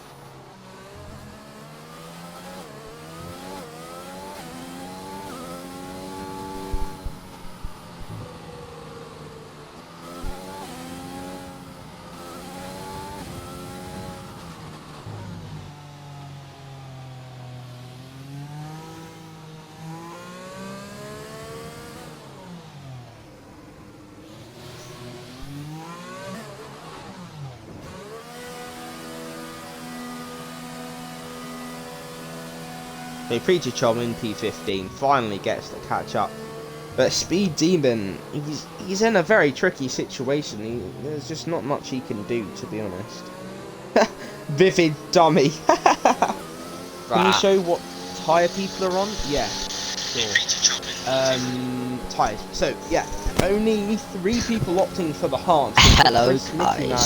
So Preacher Chom in P15 finally gets to catch up. But Speed Demon, he's in a very tricky situation. There's just not much he can do, to be honest. Vivid dummy. Can you show what tyre people are on? Yeah, sure. Tyres. So, yeah, only 3 people opting for the hards. Hello, Mickey Man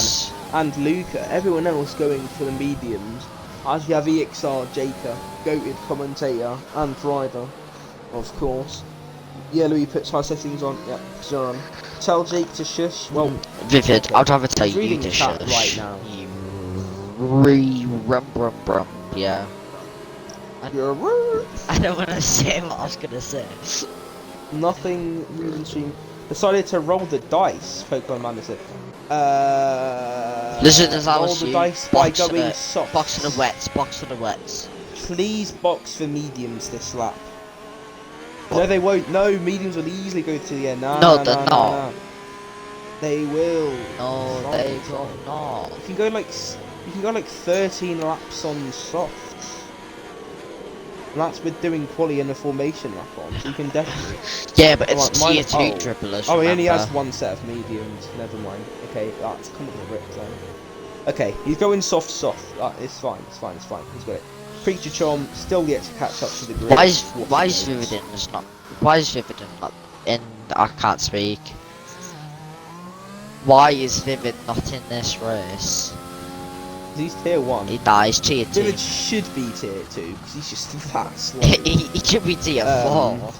and Luca. Everyone else going for the mediums. As you have EXR, Jaker, goated commentator and driver, of course. Yellowy puts high settings on. Yep, Zoran. Tell Jake to shush. Well, Vivid, okay. I'd rather tell you to to shush. Right now. You rum. Yeah. You're rude. I don't want to say what I was gonna say. Nothing really stream. Decided to roll the dice. Pokemon Manda said. Listen, as I roll was the you, dice by going soft. box of the wets. Please box for mediums this lap. No, they won't. No, mediums will easily go to the end. No, they're not. No. They will. No, they will not. You can go like 13 laps on softs. And that's with doing quali and a formation lap on. So you can definitely. Yeah, but it's tier 2 dribblers. Oh, he only has one set of mediums. Never mind. Okay, that's kind of a rip then. Okay, he's going soft. It's fine. He's got it. Preacher Chom still yet to catch up to the grid. Why is Vividin not in? I can't speak. Why is Vivid not in this race? He's tier 1. He dies tier 2. Vivid should be tier 2 because he's just that slow. he should be tier 4.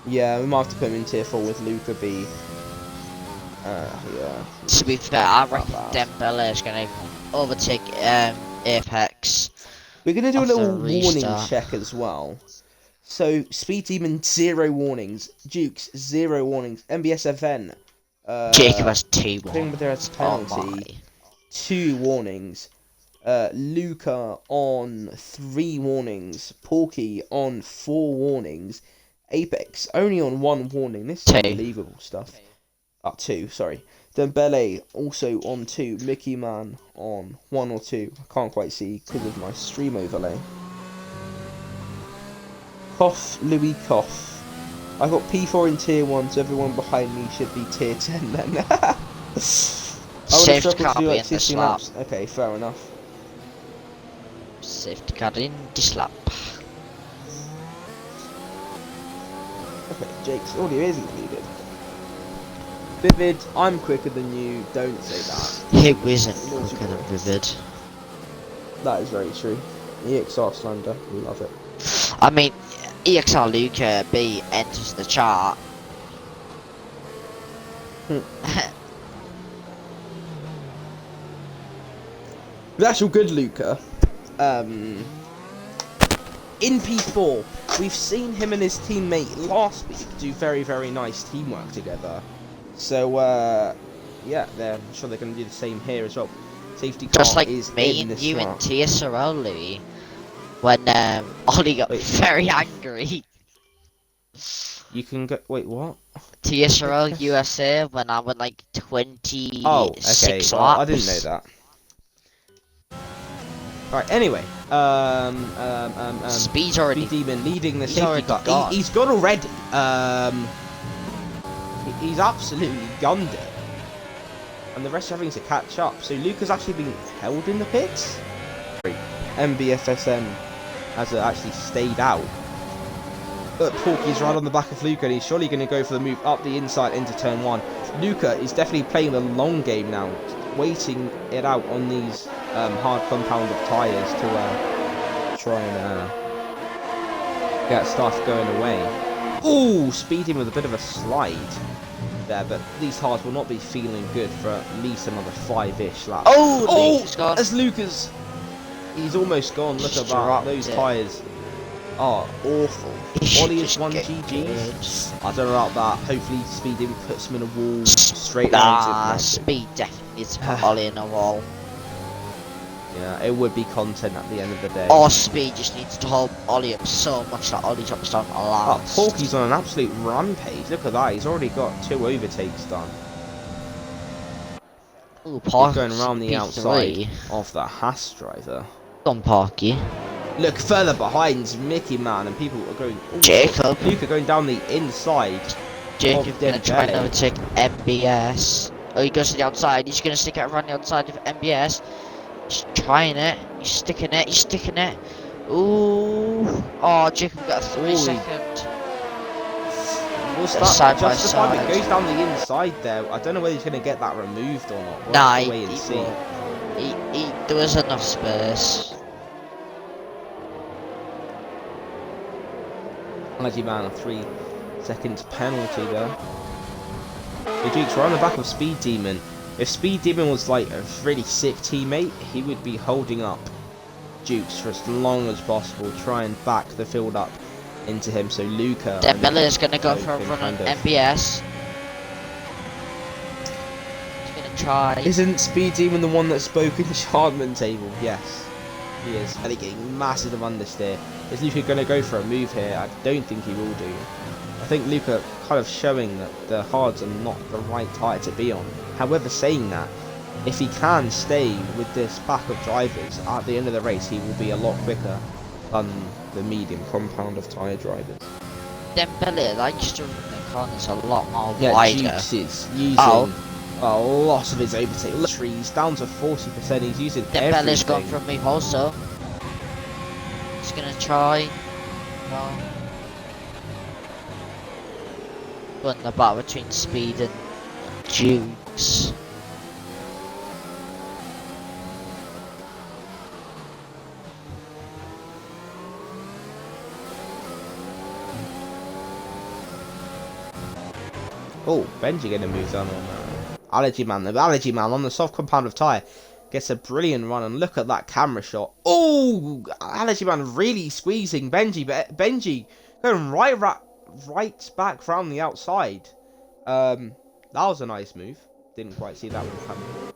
Yeah, we might have to put him in tier 4 with Luca B. Yeah. To be fair, I reckon Dembele is going to overtake Apex. We're going to do a little warning restart. check as well. So, Speed Demon 0 warnings, Dukes 0 warnings, MBS event. Jacob has 2 But there has penalty. 2 warnings. Luca on 3 warnings. Porky on 4 warnings. Apex only on 1 warning. This is 2. unbelievable stuff. 2, sorry. Dembele also on 2. Mickey Man on 1 or 2. I can't quite see because of my stream overlay. Cough, Louis Cough. I got P4 in tier 1, so everyone behind me should be tier 10 then. Safety car in this lap. Okay, fair enough. Safety car in this lap. Okay, Jake's audio is included. Vivid, I'm quicker than you, don't say that. Who isn't quicker than Vivid? That is very true. EXR slander, we love it. I mean, EXR Luca B enters the chart. The actual good Luca, in P4, we've seen him and his teammate last week do very, very nice teamwork together. So, yeah, I'm sure they're going to do the same here as well. Safety car Just like is me in and this you run. and TSRL, Louis, when Ollie got very angry. You can go. Wait, what? TSRL USA when I went like 26 Oh, okay. laps. Well, I didn't know that. Right. Anyway, Speed's already. Speed Demon leading the He's safety already car. gone. He's gone already. He's absolutely gunned it. And the rest are having to catch up. So Luca's actually been held in the pits. MBFSM has actually stayed out. But Porky's right on the back of Luca, and he's surely going to go for the move up the inside into turn 1. Luca is definitely playing the long game now, waiting it out on these hard compound of tyres to try and get stuff going away. Ooh, speeding with a bit of a slide there, but these tyres will not be feeling good for at least another 5-ish laps. Oh, Luca's gone. As Luca's, he's almost gone. Look at that, those tyres are awful. Ollie is 1 GG. I don't know about that. Hopefully Speed Demon puts him in a wall straight down. Speed definitely needs to put Ollie in a wall. Yeah, it would be content at the end of the day. Or Speed just needs to hold Ollie up so much that Ollie drops down last. Porky's on an absolute rampage. Look at that. He's already got 2 overtakes done. Ooh, He's going around the outside of the Haas driver. Come on, Porky. Look further behind Mickey Man, and people are going. Ooh, Jacob. Luca going down the inside. Jacob gonna try and overtake MBS. Oh, he goes to the outside. He's gonna stick it around the outside of MBS. He's trying it. He's sticking it. He's sticking it. Ooh. Oh, Jacob got a 3-second. Was They're that side by justified? side. It goes down the inside there. I don't know whether he's going to get that removed or not. We'll Nah, have to wait and see. there was enough space. Energy Man, a 3 seconds penalty there. The Dukes were on the back of Speed Demon. If Speed Demon was like a really sick teammate, he would be holding up Dukes for as long as possible, try and back the field up into him. So Luca. Dembele is gonna go for a run on MBS. He's gonna try. Isn't Speed Demon the one that spoke in the Shardman table? Yes, he is. And he's getting massive understeer. Is Luca going to go for a move here? I don't think he will do. I think Luca kind of showing that the hards are not the right tyre to be on. However, saying that, if he can stay with this pack of drivers at the end of the race, he will be a lot quicker than the medium compound of tyre drivers. Dembele likes to run the corners a lot more Yeah, wider. Dukes is using a lot of his overtake. Look, he's down to 40%. He's using Dembele's everything. gone for a move also. He's gonna try. No. But in the battle between Speed and Dukes. Oh, Benji getting moved on Allergy Man. The Allergy Man on the soft compound of tyre gets a brilliant run, and look at that camera shot. Oh, Allergy Man really squeezing Benji, but Benji going right back round the outside. That was a nice move. Didn't quite see that one coming.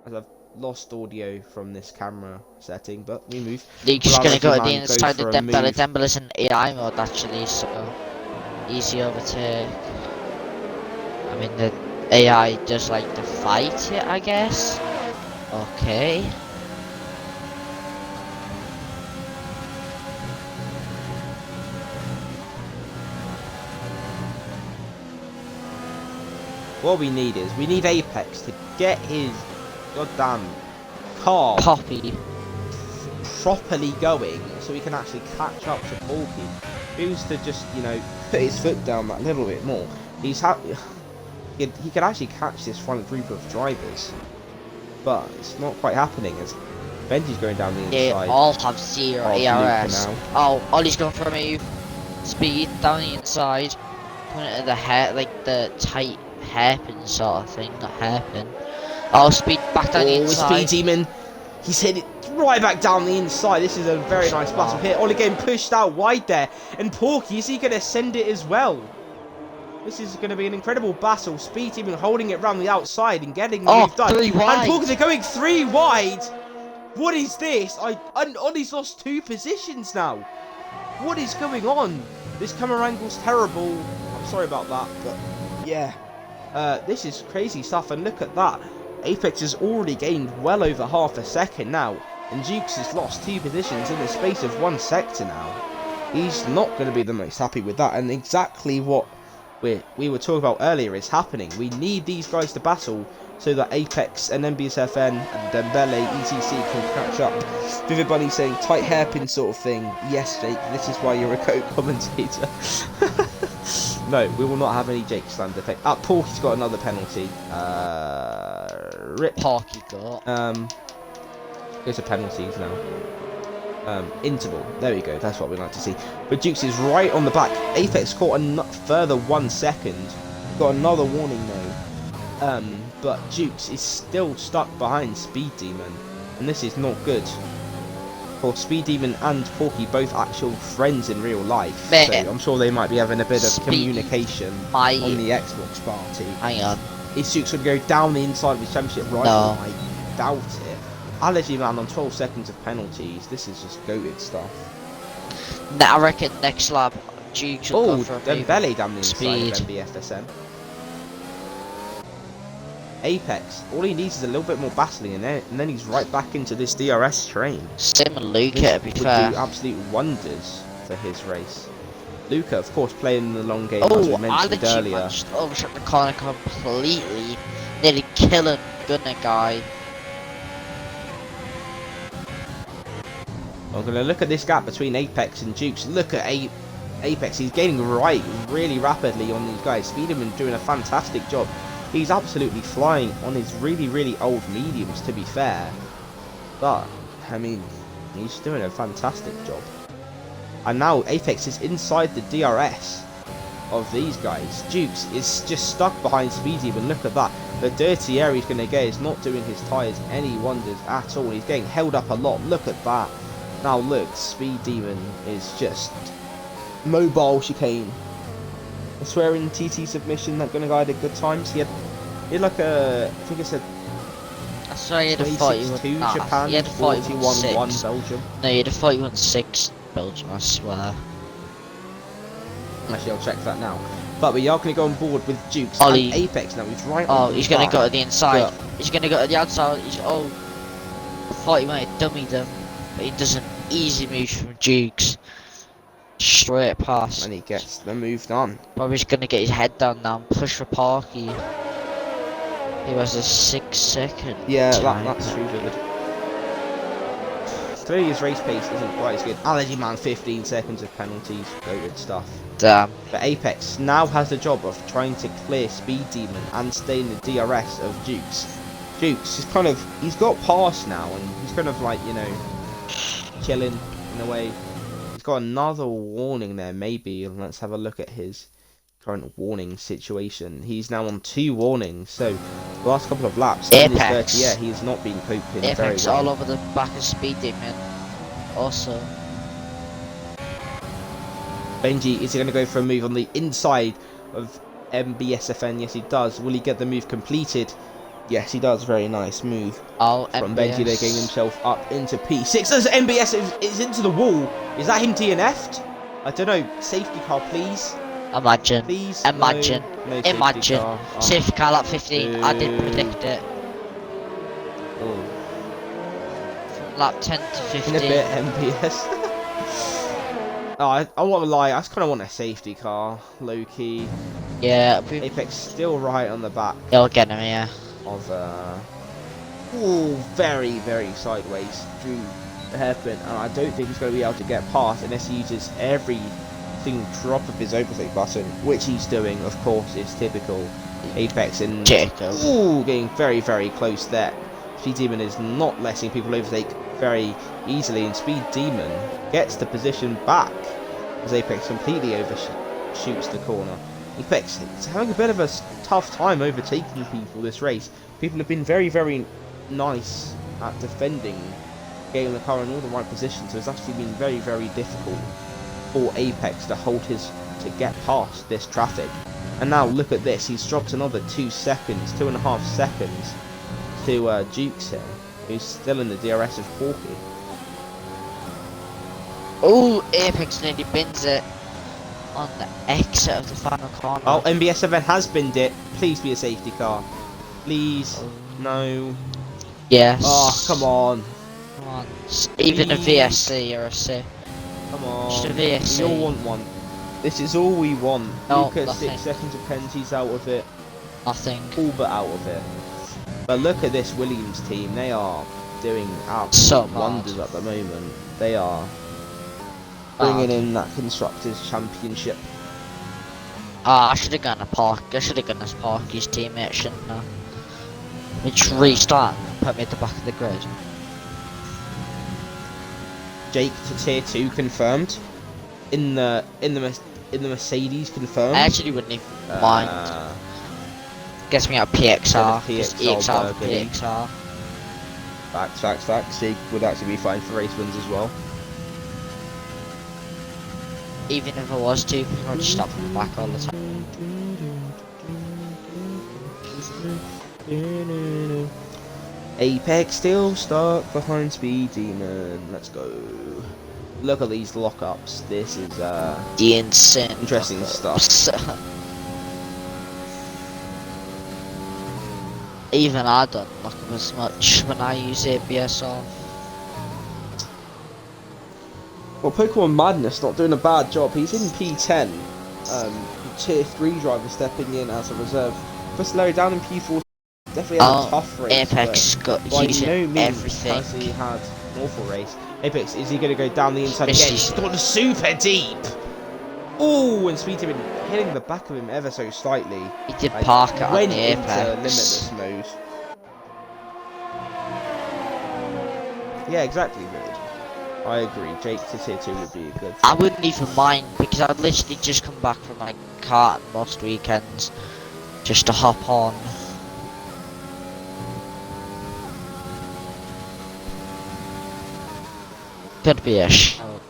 As I've lost audio from this camera setting, but we move. Luke's just gonna go at the Man inside goes of for a Dembele. move. Dembele's in AI mode actually, so easy overtake. I mean, the AI does like to fight it, I guess. Okay. What we need is, we need Apex to get his goddamn car Poppy. properly going so he can actually catch up to Porky. If he was to just, you know, put his foot down that little bit more, he could actually catch this front group of drivers. But it's not quite happening as Benji's going down the They inside. all have 0 of ARS. Luca now. Oh, Ollie's going for a move. Speed down the inside. Putting it at the head, like the tight hairpin sort of thing, not hairpin. Oh, speed back down the inside. Speed Demon. He's hit it right back down the inside. This is a very nice battle here. Ollie getting pushed out wide there. And Porky, is he going to send it as well? This is going to be an incredible battle. Speed Demon holding it round the outside and getting the move done. 3 wide. And Porky, they're going 3 wide. What is this? Ollie's lost 2 positions now. What is going on? This camera angle's terrible. I'm sorry about that, but yeah. This is crazy stuff, and look at that. Apex has already gained well over half a second now, and Jukes has lost 2 positions in the space of 1 sector now. He's not going to be the most happy with that, and exactly what we were talking about earlier is happening. We need these guys to battle so that Apex and NBSFN and Dembele ETC can catch up. Vivid saying tight hairpin sort of thing. Yes, Jake, this is why you're a co-commentator. No, we will not have any Jake slander effect. Porky's got another penalty. Rip. Porky got. Go to penalties now. Interval. There we go. That's what we like to see. But Jukes is right on the back. Apex caught a further 1 second. Got another warning though. But Jukes is still stuck behind Speed Demon, and this is not good. For Speed Demon and Porky, both actual friends in real life, Mate. so I'm sure they might be having a bit of Speed- communication on the Xbox party. Hang on. Is Jukes going to go down the inside of his championship right? No. I doubt it. Allergy Man on 12 seconds of penalties. This is just goated stuff. I reckon next lap, Jukes will Oh, go for a Dembele down the inside speed. of MBFSN. Apex, all he needs is a little bit more battling, and then he's right back into this DRS train. Same with Luca, This to be would fair. do absolute wonders for his race. Luca, of course, playing the long game, as we Oh, mentioned Allergy earlier. Man just overshot the corner completely. Nearly killing Gunner guy. I'm going to look at this gap between Apex and Jukes. Look at Apex, he's gaining right really rapidly on these guys. Speederman doing a fantastic job. He's absolutely flying on his really old mediums, to be fair. But, I mean, he's doing a fantastic job. And now Apex is inside the DRS of these guys. Jukes is just stuck behind Speedy, but look at that. The dirty air he's going to get is not doing his tyres any wonders at all. He's getting held up a lot. Look at that. Now look, Speed Demon is just mobile chicane. I swear in TT submission that Gunner guy had good times. He had like a, I think it said I swear he had a 41. Nah, Japan, he had a 41-6. 41-1 Belgium. No, he had a 41-6 Belgium, I swear. Actually, I'll check that now. But we are going to go on board with Jukes Ollie. and Apex now. He's right on Oh, the he's going to back. go to the inside. Yeah. He's going to go to the outside. I thought he might have dummied them. But he does an easy move from Jukes. Straight past. And he gets the move done. Probably just going to get his head down now and push for Parky. He was a 6-second. Yeah, time. that's true, Vivid. Clearly his race pace isn't quite as good. Allergy Man, 15 seconds of penalties. Goated stuff. Damn. But Apex now has the job of trying to clear Speed Demon and stay in the DRS of Jukes. Jukes is he's got past now, and he's kind of like, you know, chilling in a way. He's got another warning there, maybe. Let's have a look at his current warning situation. He's now on 2 warnings, so the last couple of laps in his Apex. 30, yeah, he's not been coping very Apex well. all over the back of Speed Demon. Also. Benji, is he going to go for a move on the inside of MBSFN? Yes, he does. Will he get the move completed? Yes, he does. Very nice move Oh, from MBS. Benji. They're getting himself up into P6 as MBS is into the wall. Is that him DNF'd? I don't know. Safety car, please. Imagine. Please. Imagine. No safety Imagine. car. Oh. Safety car lap 15. I did predict it. Oh. Lap 10 to 15. In a bit, MBS. Oh, I want to lie. I just kind of want a safety car, low key. Yeah, Apex still right on the back he'll get him, yeah. of ooh, very sideways through the hairpin, and I don't think he's going to be able to get past unless he uses every single drop of his overtake button, which he's doing, of course. Is typical Apex, and Jacob. ooh, getting very close there. Speed Demon is not letting people overtake very easily, and Speed Demon gets the position back as Apex completely overshoots the corner. Apex is having a bit of a tough time overtaking people this race. People have been very, very nice at defending, getting the car in all the right positions, so it's actually been very, very difficult for Apex to get past this traffic. And now look at this, he's dropped another 2 seconds, 2.5 seconds to Jukes here, who's still in the DRS of Porky. Oh, Apex nearly bins it on the exit of the final corner. Oh, MBS event has binned it. Please be a safety car. Please. No. Yes. Oh, come on. Come on. Even a VSC or a C. Come on. Just a VSC. We all want one. This is all we want. No, Look at nothing. 6 seconds of penalties out of it. Nothing. All but out of it. But look at this Williams team. They are doing So absolute bad. wonders at the moment. They are bringing in that Constructors' Championship. Ah, I should have gone to Park. I should have gone as Parky's teammate, shouldn't I? We just restart and put me at the back of the grid. Jake to tier 2 confirmed. In the Mercedes confirmed. I actually wouldn't even mind. Gets me out PXR. Just EXR for Burgundy. PXR. Facts. Jake would actually be fine for race wins as well. Even if I was to, I'd just stop from the back all the time. Apex still stuck behind Speed Demon. Let's go. Look at these lockups. This is The insane. interesting stuff. Even I don't lock up as much when I use ABS off. Well, Pokemon Madness not doing a bad job. He's in P10. Tier 3 driver stepping in as a reserve. First Larry down in P4. Definitely had a tough race. Apex got by using no means everything. has he had an awful race. Apex, is he going to go down the inside This again? is- He's gone super deep. Oh, and Speed Demon hitting the back of him ever so slightly. He did Like, park it on went the into Apex. limitless mode. Yeah, exactly, Rid. I agree. Jake to tier 2 would be a good I wouldn't even mind because I'd literally just come back from my kart most weekends just to hop on. Could be a shout.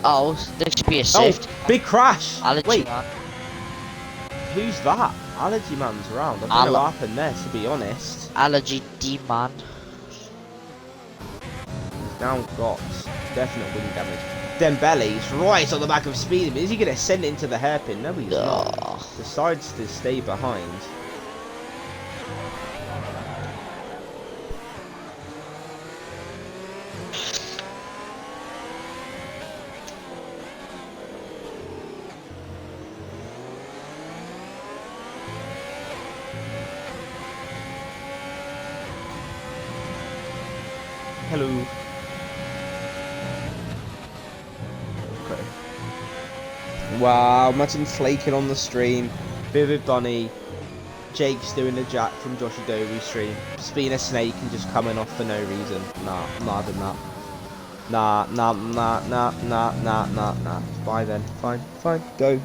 Oh, there should be a safety. Oh, big crash! Allergy Wait, man. who's that? Allergy Man's around. I don't know what happened there, to be honest. Allergy D man. He's now got definite wing damage. Dembele's right on the back of Speed. Is he going to send it into the hairpin? No, he's not. Ugh. Decides to stay behind. Hello. Okay. Wow, imagine flaking on the stream. Vivid Bunny. Jake's doing a jack from Josh Adobe stream. Just being a snake and just coming off for no reason. Nah, I'm not having that. Nah. Bye then. Fine, go.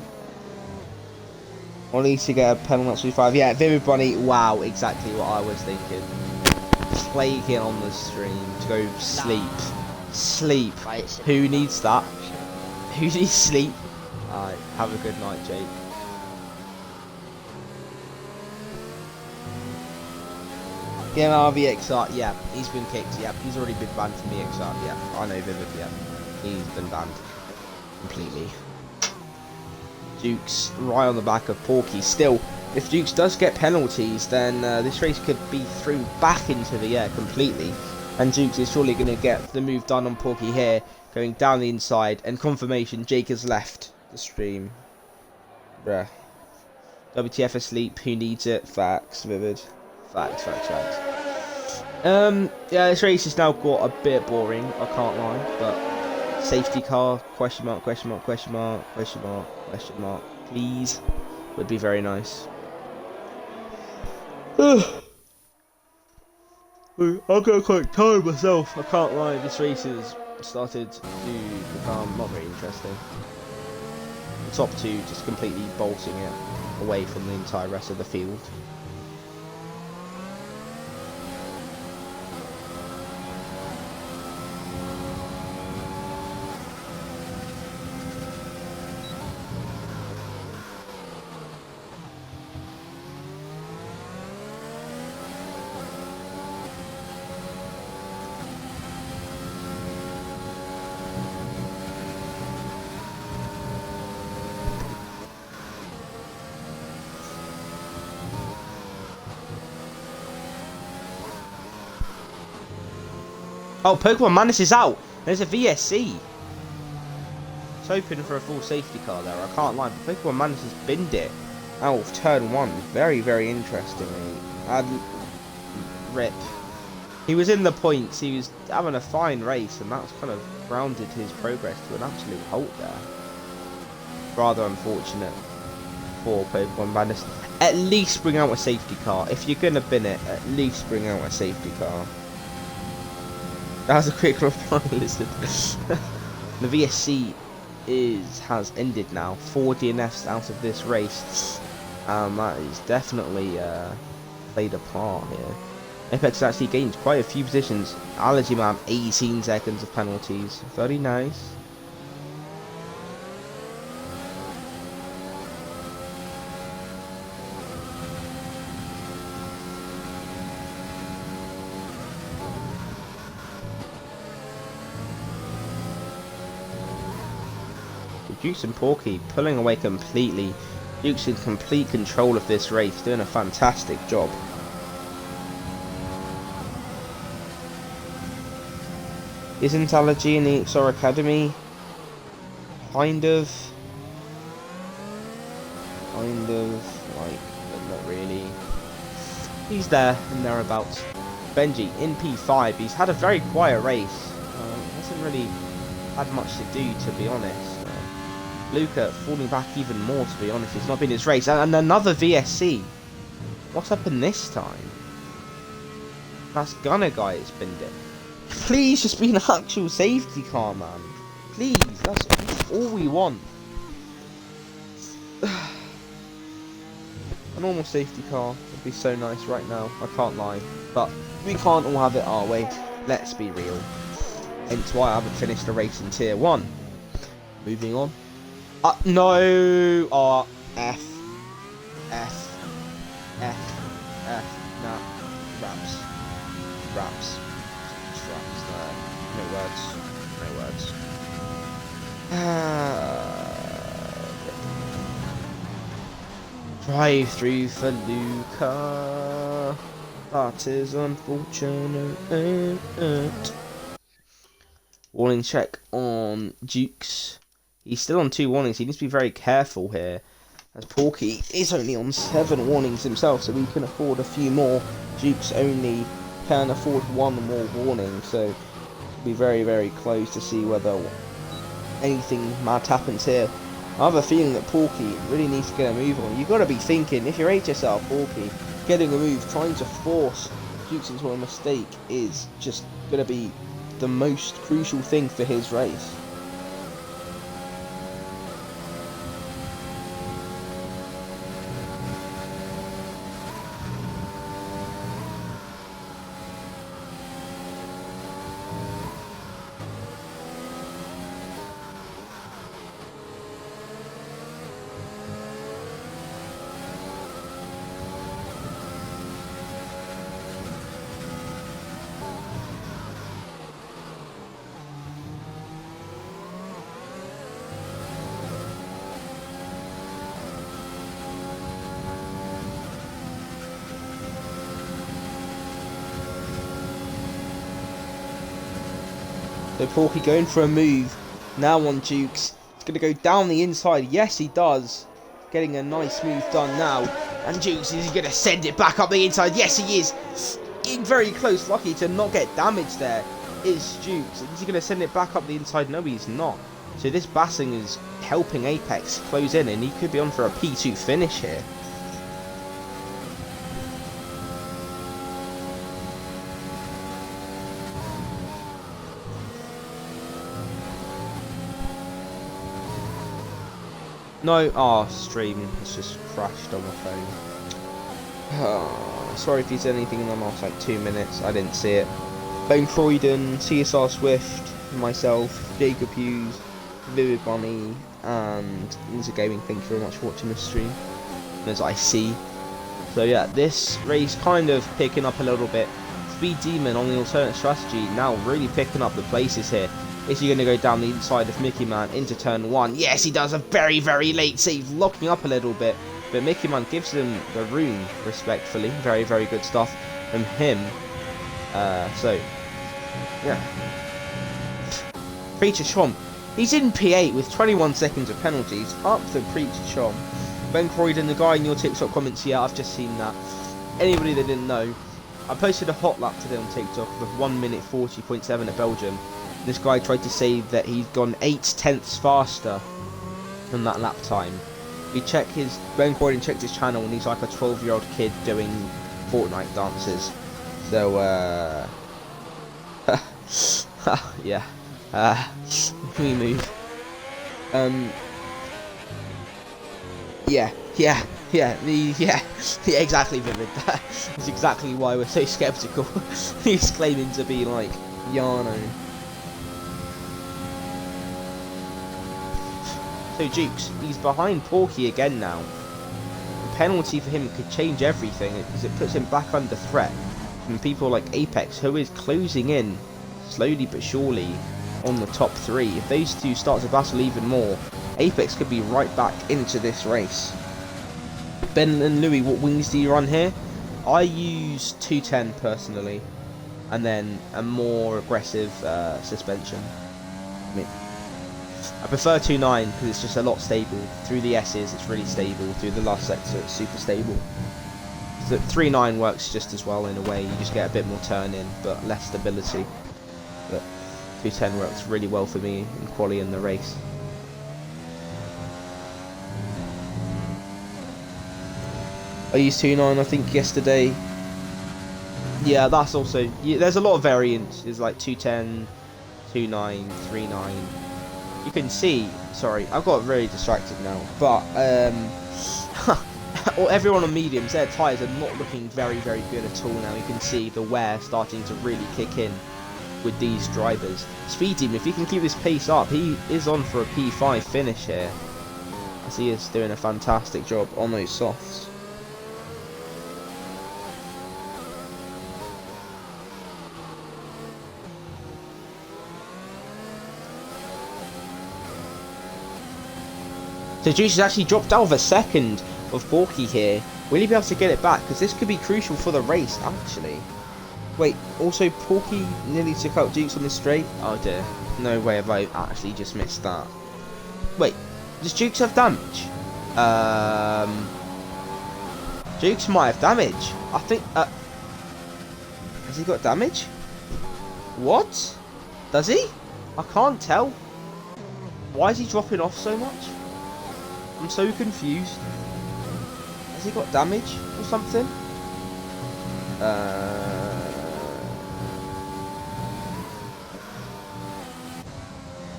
I need to get a penalty 5. Yeah, Vivid Bunny, wow, exactly what I was thinking. Flaking on the stream to go sleep. Sleep. Right, Who needs that? Who needs sleep? Alright, have a good night, Jake. Yeah, VXR, yeah, he's been kicked, yeah, he's already been banned from VXR, yeah, I know Vivid, yeah, he's been banned completely. Dukes right on the back of Porky. Still, if Dukes does get penalties, then this race could be thrown back into the air completely, and Dukes is surely going to get the move done on Porky here, going down the inside, and confirmation, Jake has left the stream. Bruh. WTF asleep, who needs it? Facts, Vivid. Facts. Yeah, this race has now got a bit boring, I can't lie, but safety car, question mark, please, would be very nice. I'm getting quite tired myself, I can't lie, this race is started to become not very interesting. The top two just completely bolting it away from the entire rest of the field. Oh, Pokemon Manus is out. There's a VSC. It's hoping for a full safety car there. I can't lie, but Pokemon Manus has binned it out of turn one. Very, very interestingly. Rip. He was in the points. He was having a fine race, and that's kind of grounded his progress to an absolute halt there. Rather unfortunate for Pokemon Manus. At least bring out a safety car. If you're going to bin it, at least bring out a safety car. That was a quick reply, Lizard. The VSC has ended now. 4 DNFs out of this race. That is definitely played a part here. Apex actually gained quite a few positions. Allergy Man, 18 seconds of penalties. Very nice. Jukes and Porky pulling away completely. Jukes in complete control of this race, doing a fantastic job. Isn't Allergy in the XR Academy? Kind of, like, but not really. He's there and thereabouts. Benji in P5, he's had a very quiet race. Hasn't really had much to do, to be honest. Luca falling back even more, to be honest. It's not been his race. And another VSC. What's happened this time? That's Gunner Guy has binned it. Please just be an actual safety car, man. Please, that's all we want. A normal safety car would be so nice right now. I can't lie. But we can't all have it our way. Let's be real. Hence why I haven't finished the race in Tier 1. Moving on. No! Oh, F. Nah. Raps. No words. Drive through for Luca. That is unfortunate. Warning check on Jukes. He's still on 2 warnings. He needs to be very careful here, as Porky is only on 7 warnings himself, so he can afford a few more. Jukes only can afford 1 more warning, so it'll be very, very close to see whether anything mad happens here. I have a feeling that Porky really needs to get a move on. You've got to be thinking, if you're HSR Porky, getting a move, trying to force Jukes into a mistake is just going to be the most crucial thing for his race. So Porky going for a move now on Jukes. He's going to go down the inside. Yes, he does. Getting a nice move done now. And Jukes is going to send it back up the inside. Yes, he is. In very close. Lucky to not get damaged there is Jukes. Is he going to send it back up the inside? No, he's not. So this Bassing is helping Apex close in, and he could be on for a P2 finish here. No, stream has just crashed on my phone. Sorry if you said anything in the last like 2 minutes. I didn't see it. Ben Croydon, CSR Swift, myself, Jacob Hughes, Vivid Bunny, and Lizard Gaming. Thank you very much for watching this stream. As I see. So yeah, this race kind of picking up a little bit. Speed Demon on the alternate strategy now really picking up the places here. Is he going to go down the inside of Mickey Man into turn 1? Yes, he does a very, very late save, locking up a little bit. But Mickey Man gives him the room, respectfully. Very, very good stuff from him. So, yeah. Preacher Chomp. He's in P8 with 21 seconds of penalties. Up the Preacher Chomp. Ben Croydon, the guy in your TikTok comments, yeah, I've just seen that. Anybody that didn't know, I posted a hot lap today on TikTok of 1 minute 40.7 at Belgium. This guy tried to say that he'd gone 8/10 faster than that lap time. Ben Croydon checked his channel and he's like a 12-year-old kid doing Fortnite dances. So, yeah. We move. Yeah, exactly, Vivid. That's exactly why we're so skeptical. He's claiming to be like Yano. So Jukes, he's behind Porky again now. The penalty for him could change everything because it puts him back under threat from people like Apex, who is closing in slowly but surely on the top 3. If those two start to battle even more, Apex could be right back into this race. Ben and Louis, what wings do you run here? I use 210 personally, and then a more aggressive suspension. I prefer 2.9 because it's just a lot stable. Through the S's, it's really stable. Through the last sector, it's super stable. So 3.9 works just as well in a way. You just get a bit more turn in, but less stability. But 210 works really well for me in quali in the race. I used 2.9 I think yesterday. Yeah, that's also, there's a lot of variants. There's like 210, 2.9, 3.9. You can see, sorry, I've got very distracted now, but everyone on mediums, their tyres are not looking very, very good at all now. You can see the wear starting to really kick in with these drivers. Speed Demon, if he can keep this pace up, he is on for a P5 finish here, as he is doing a fantastic job on those softs. So Juice has actually dropped out of a second of Porky here. Will he be able to get it back? Because this could be crucial for the race, actually. Wait, also Porky nearly took out Jukes on the straight. Oh dear. No way have I actually just missed that. Wait, does Jukes have damage? Jukes might have damage. I think, has he got damage? What? Does he? I can't tell. Why is he dropping off so much? I'm so confused. Has he got damage or something?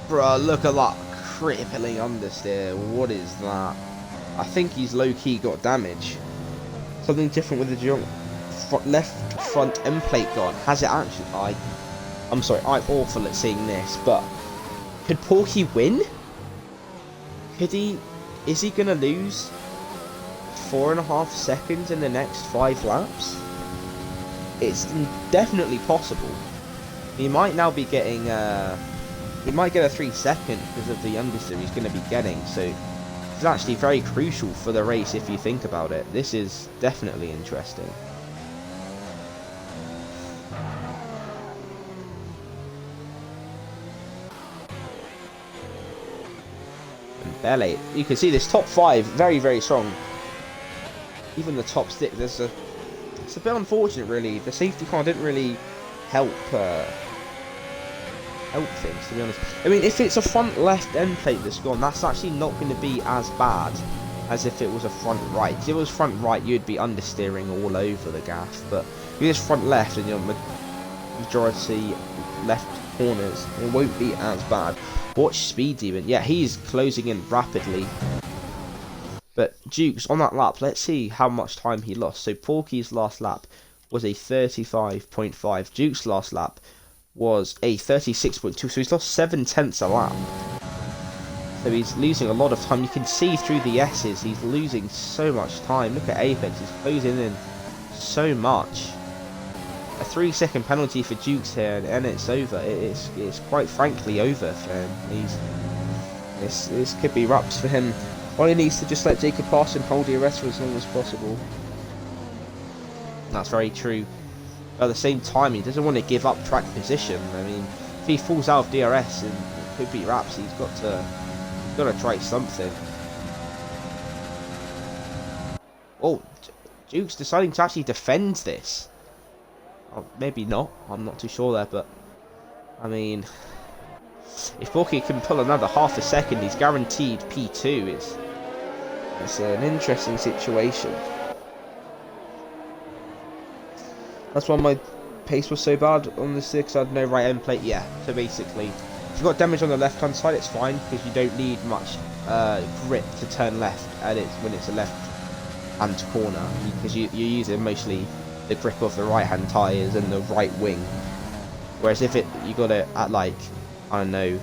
Bruh, look at that crippling understeer. What is that? I think he's low-key got damage. Something different with the left front end plate gone. Has it actually? I'm sorry, I'm awful at seeing this, but could Porky win? Could he? Is he going to lose 4.5 seconds in the next 5 laps? It's definitely possible. He might now be getting, he might get a 3 second because of the understeer he's going to be getting, so it's actually very crucial for the race if you think about it. This is definitely interesting. Barely. You can see this top 5 very, very strong. Even the top 6. It's a bit unfortunate, really. The safety car didn't really help things, to be honest. I mean, if it's a front left end plate that's gone, that's actually not going to be as bad as if it was a front right. If it was front right, you'd be understeering all over the gaff. But if it's front left and you're majority left corners, it won't be as bad. Watch Speed Demon. Yeah, he's closing in rapidly But Dukes, on that lap, let's see how much time he lost. So Porky's last lap was a 35.5. Duke's last lap was a 36.2. So he's lost 7/10 a lap. So he's losing a lot of time. You can see through the S's, he's losing so much time. Look at Apex, he's closing in so much. A 3-second penalty for Dukes here, and it's over. It's quite frankly over for him. This could be wraps for him. All he needs to just let Jacob pass and hold the arrest for as long as possible. That's very true. But at the same time, he doesn't want to give up track position. I mean, if he falls out of DRS and it could be wraps, he's got to try something. Oh, Duke's deciding to actually defend this. Oh, maybe not. I'm not too sure there, but I mean, if Porky can pull another half a second, he's guaranteed P2. It's an interesting situation. That's why my pace was so bad on the 6. I had no right end plate. Yeah, so basically, if you've got damage on the left hand side, it's fine because you don't need much grip to turn left, and when it's a left hand corner, because you're using mostly the grip of the right hand tyres and the right wing. Whereas if you got it at, like, I don't know,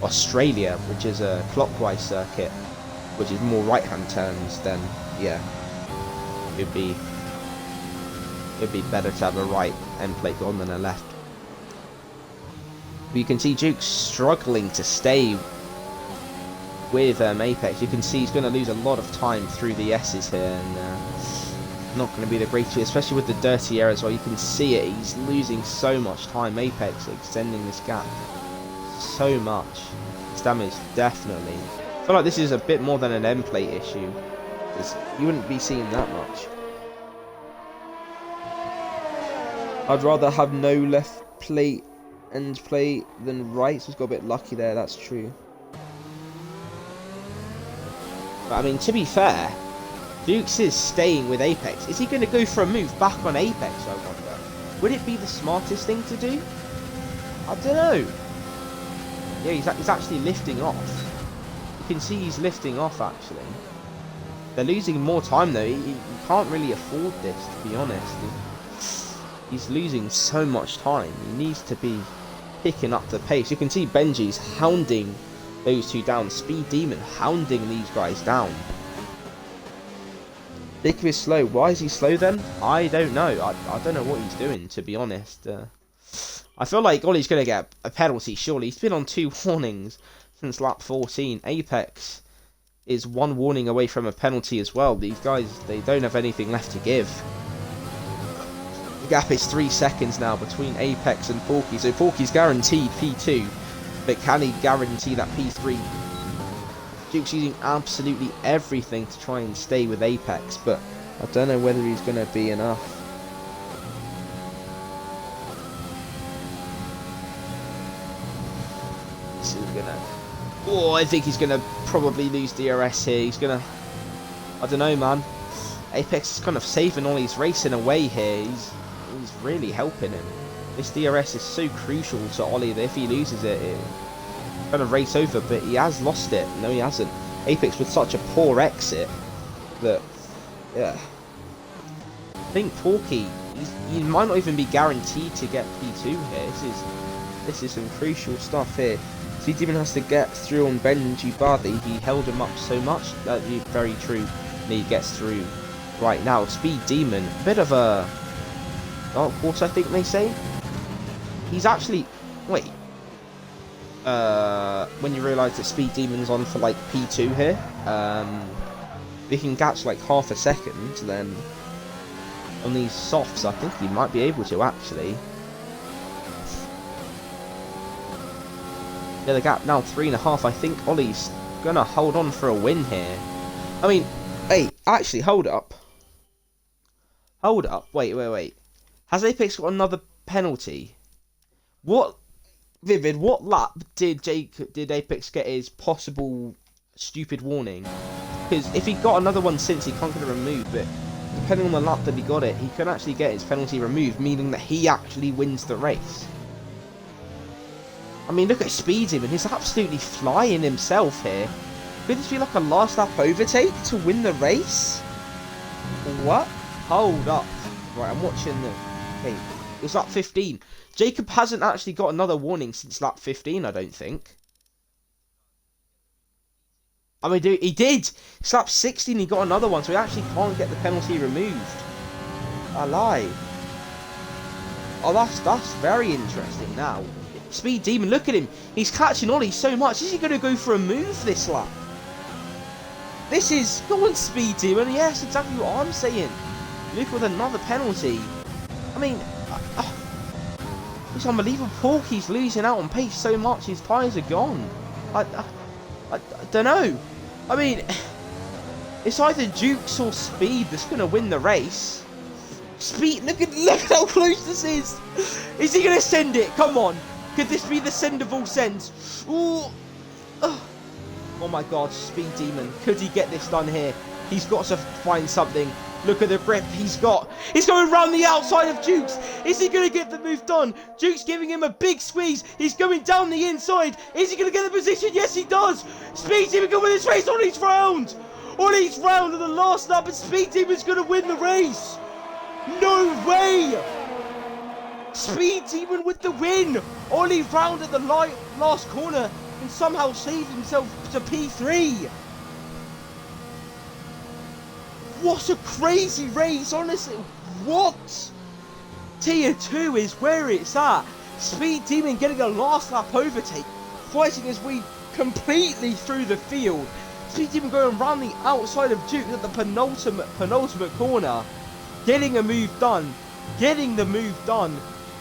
Australia, which is a clockwise circuit, which is more right hand turns, then yeah, it'd be better to have a right end plate on than a left. But you can see Duke struggling to stay with Apex. You can see he's going to lose a lot of time through the S's here, and not going to be the greatest, especially with the dirty air as well. You can see it, he's losing so much time. Apex extending this gap so much. It's damage, definitely. I feel like this is a bit more than an end plate issue, because you wouldn't be seeing that much. I'd rather have no left plate end plate than right, so he's got a bit lucky there, that's true. But I mean, to be fair, Dukes is staying with Apex. Is he going to go for a move back on Apex, I wonder? Would it be the smartest thing to do? I don't know. Yeah, he's actually lifting off. You can see he's lifting off, actually. They're losing more time, though. He can't really afford this, to be honest. He's losing so much time. He needs to be picking up the pace. You can see Benji's hounding those two down. Speed Demon hounding these guys down. Jacob is slow. Why is he slow then? I don't know. I don't know what he's doing, to be honest. I feel like Ollie's going to get a penalty, surely. He's been on 2 warnings since lap 14. Apex is 1 warning away from a penalty as well. These guys, they don't have anything left to give. The gap is 3 seconds now between Apex and Porky. So Porky's guaranteed P2, but can he guarantee that P3? Duke's using absolutely everything to try and stay with Apex, but I don't know whether he's going to be enough. This is going to... Oh, I think he's going to probably lose DRS here. He's going to... I don't know, man. Apex is kind of saving Ollie's race in a way here. He's really helping him. This DRS is so crucial to Ollie that if he loses it, it's going to race over, but he has lost it. No, he hasn't. Apex with such a poor exit that, yeah. I think Porky, he might not even be guaranteed to get P2 here. This is some crucial stuff here. So he even has to get through on Benji Bardi. He held him up so much. That's very true. And he gets through right now. Speed Demon, a bit of a dark horse, I think they say. He's actually... Wait. When you realise that Speed Demon's on for like P2 here, if he can catch like half a second, then on these softs I think he might be able to actually. Yeah, the gap now 3.5. I think Ollie's gonna hold on for a win here. I mean, hey, actually, hold up. Wait. Has Apex got another penalty? What? Vivid, what lap did Apex get his possible stupid warning? Because if he got another one since, he can't get it removed, but depending on the lap that he got it, he could actually get his penalty removed, meaning that he actually wins the race. I mean, look at Speed Demon, he's absolutely flying himself here. Could this be like a last lap overtake to win the race? What? Hold up. Right, I'm watching the... Hey, it was lap 15. Jacob hasn't actually got another warning since lap 15, I don't think. I mean, he did! It's lap 16, he got another one, so he actually can't get the penalty removed. I lie. Oh, that's very interesting now. Speed Demon, look at him. He's catching Ollie so much. Is he going to go for a move this lap? This is... Go on, Speed Demon. Yes, exactly what I'm saying. Luke with another penalty. I mean... it's unbelievable. Porky's losing out on pace so much. His tyres are gone. I don't know. I mean... It's either Jukes or Speed that's going to win the race. Speed... Look at how close this is. Is he going to send it? Come on. Could this be the send of all sends? Ooh. Oh my god, Speed Demon. Could he get this done here? He's got to find something. Look at the grip he's got. He's going around the outside of Jukes. Is he going to get the move done? Jukes giving him a big squeeze. He's going down the inside. Is he going to get the position? Yes, he does. Speed Demon can win this race on each round. On each round of the last lap, and Speed Demon's going to win the race. No way. Speed Demon with the win. Ollie round at the last corner and somehow saved himself to P3. What a crazy race, honestly. What? Tier 2 is where it's at. Speed Demon getting a last lap overtake, fighting his way completely through the field. Speed Demon going around the outside of Duke at the penultimate corner, getting a move done, getting the move done.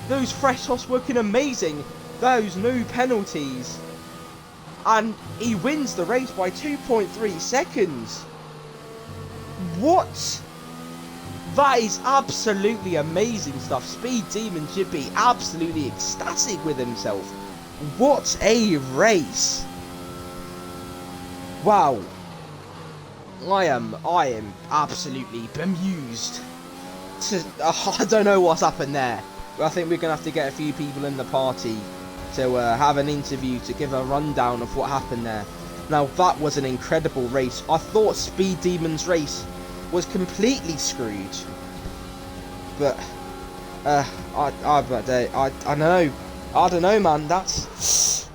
Those fresh toss working amazing. Those no penalties. And he wins the race by 2.3 seconds. What? That is absolutely amazing stuff. Speed Demon should be absolutely ecstatic with himself. What a race. Wow. I am absolutely bemused. I don't know what's happened there. I think we're going to have to get a few people in the party to have an interview to give a rundown of what happened there. Now, that was an incredible race. I thought Speed Demon's race was completely screwed. But, I know. I don't know, man. That's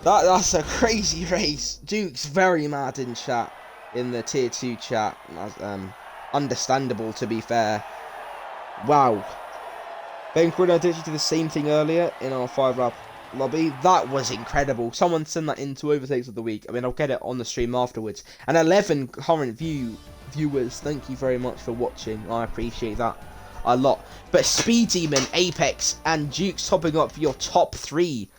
a crazy race. Duke's very mad in chat, in the tier 2 chat. Understandable, to be fair. Wow. Ben Corona did the same thing earlier in our 5-lap lobby. That was incredible. Someone sent that into Overtakes of the Week. I mean, I'll get it on the stream afterwards. And 11 current viewers, thank you very much for watching. I appreciate that a lot. But Speed Demon, Apex, and Duke's topping up your top 3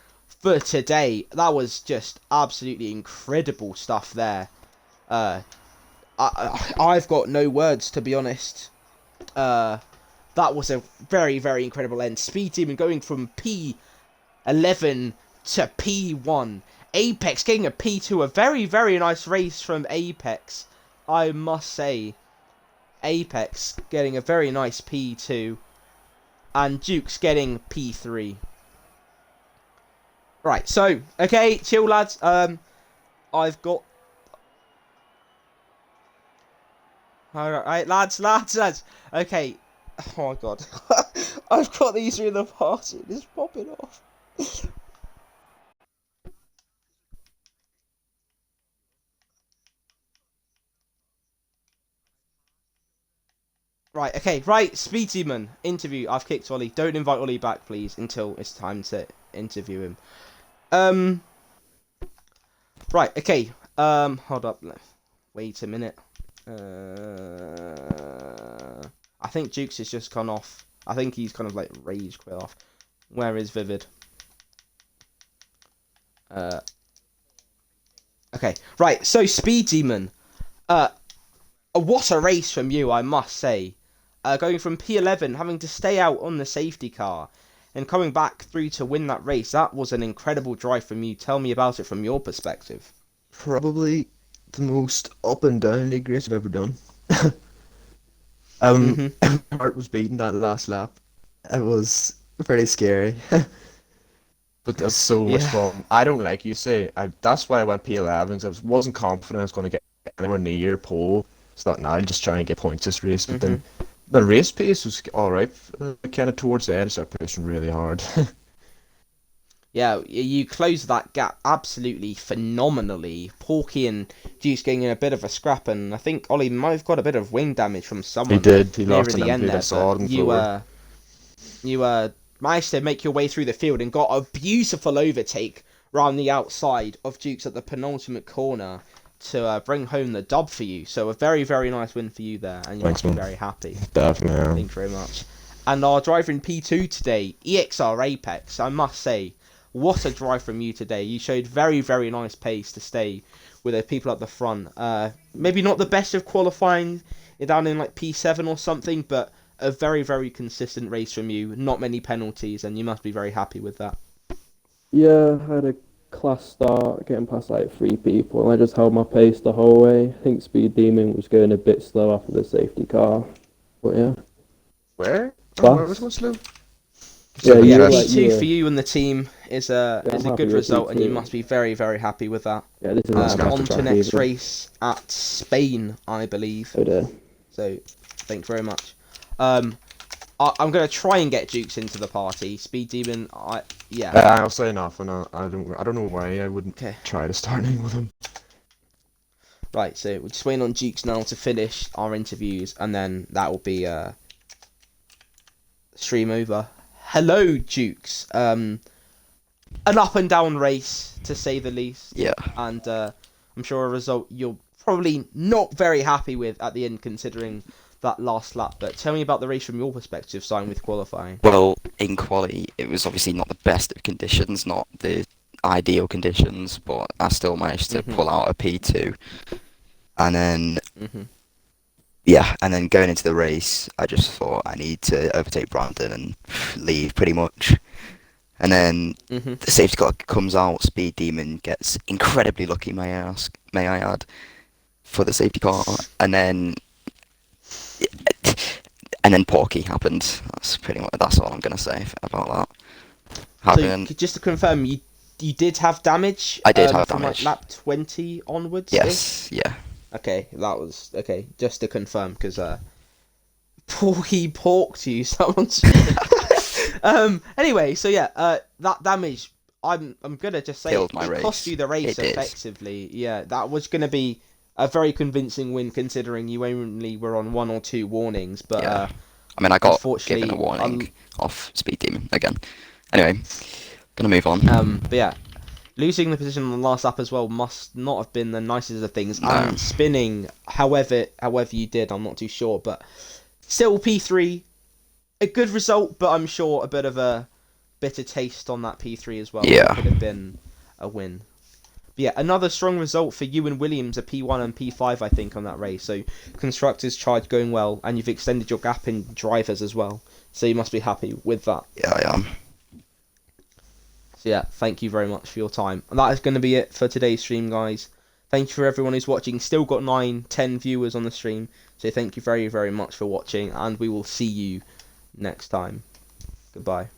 for today. That was just absolutely incredible stuff there. I've got no words, to be honest. That was a very, very incredible end. Speed Demon going from P11 to P1. Apex getting a P2. A very, very nice race from Apex, I must say. Apex getting a very nice P2. And Duke's getting P3. Right, so, okay, chill, lads. I've got... Alright, lads. Okay. Oh my god. I've got these in the party. It's popping off. Right, okay, right, Speed Demon, interview. I've kicked Ollie. Don't invite Ollie back, please, until it's time to interview him. Right, okay. Hold up. Wait a minute. I think Jukes has just gone off. I think he's kind of like rage quit off. Where is Vivid? Okay, right, so Speed Demon. What a race from you, I must say. Going from P11, having to stay out on the safety car, and coming back through to win that race. That was an incredible drive from you. Tell me about it from your perspective. Probably the most up and down league race I've ever done. My heart was beating that last lap. It was pretty scary. But that's so much fun. I don't like you say. That's why I went P11. I wasn't confident I was going to get anywhere near pole. So that now I'll just try and get points this race. But then the race pace was alright. Kind of towards the end, I started pushing really hard. Yeah, you closed that gap absolutely phenomenally. Porky and Juice getting in a bit of a scrap, and I think Ollie might have got a bit of wing damage from someone. He did. He near lost the an end MP. I there, saw it but on the floor. you managed to make your way through the field and got a beautiful overtake round the outside of Jukes at the penultimate corner to bring home the dub for you. So a very, very nice win for you there, and you Thanks, must be man. very happy. Definitely. Thank you very much. And our driver in P2 today, EXR Apex, I must say, what a drive from you today. You showed very, very nice pace to stay with the people at the front. Maybe not the best of qualifying down in like P7 or something, but a very, very consistent race from you. Not many penalties, and you must be very happy with that. Yeah, I had a class start, getting past like 3 people, and I just held my pace the whole way. I think Speed Demon was going a bit slow after the safety car, but yeah. Where? Class. Oh, where was it slow? Yeah, Yeah, you were P2 like, for you and the team is a I'm happy good with result, and you P2. must be very, very happy with that. Yeah, this is That's not a nice On bad to track next either. race at Spain, I believe. Oh dear. So, thank you very much. I'm gonna try and get Jukes into the party. Speed Demon, yeah. I'll say enough, and I don't know why I wouldn't Okay. try to start in with him. Right, so we're just waiting on Jukes now to finish our interviews, and then that will be stream over. Hello, Jukes. An up and down race, to say the least. Yeah. And I'm sure a result you're probably not very happy with at the end, considering that last lap. But tell me about the race from your perspective, starting with qualifying. Well, in quality, it was obviously not the best of conditions, not the ideal conditions, but I still managed to pull out a P2. And then, yeah, and then going into the race, I just thought I need to overtake Brandon and leave pretty much. And then the safety car comes out, Speed Demon gets incredibly lucky, may I add, for the safety car, and then Porky happened. That's all I'm gonna say about that. So, just to confirm, you did have damage? I did have from damage. Like lap 20 onwards? Yes, yeah. Okay, that was... Okay, just to confirm, because... Porky porked you, someone's... Anyway, so yeah, that damage, I'm gonna just say Killed my it race. cost you the race It did. effectively. Yeah, that was gonna be a very convincing win, considering you only were on 1 or 2 warnings, but... Yeah. I mean, I got unfortunately, given a warning off Speed Demon again. Anyway, gonna move on. But yeah, losing the position on the last lap as well must not have been the nicest of things. No. And spinning, however you did, I'm not too sure. But still, P3, a good result, but I'm sure a bit of a bitter taste on that P3 as well. Yeah. It could have been a win. But yeah, another strong result for you and Williams, a P1 and P5, I think, on that race. So constructors charge going well, and you've extended your gap in drivers as well. So you must be happy with that. Yeah, I am. So yeah, thank you very much for your time. And that is going to be it for today's stream, guys. Thank you for everyone who's watching. Still got 9-10 viewers on the stream. So thank you very, very much for watching. And we will see you next time. Goodbye.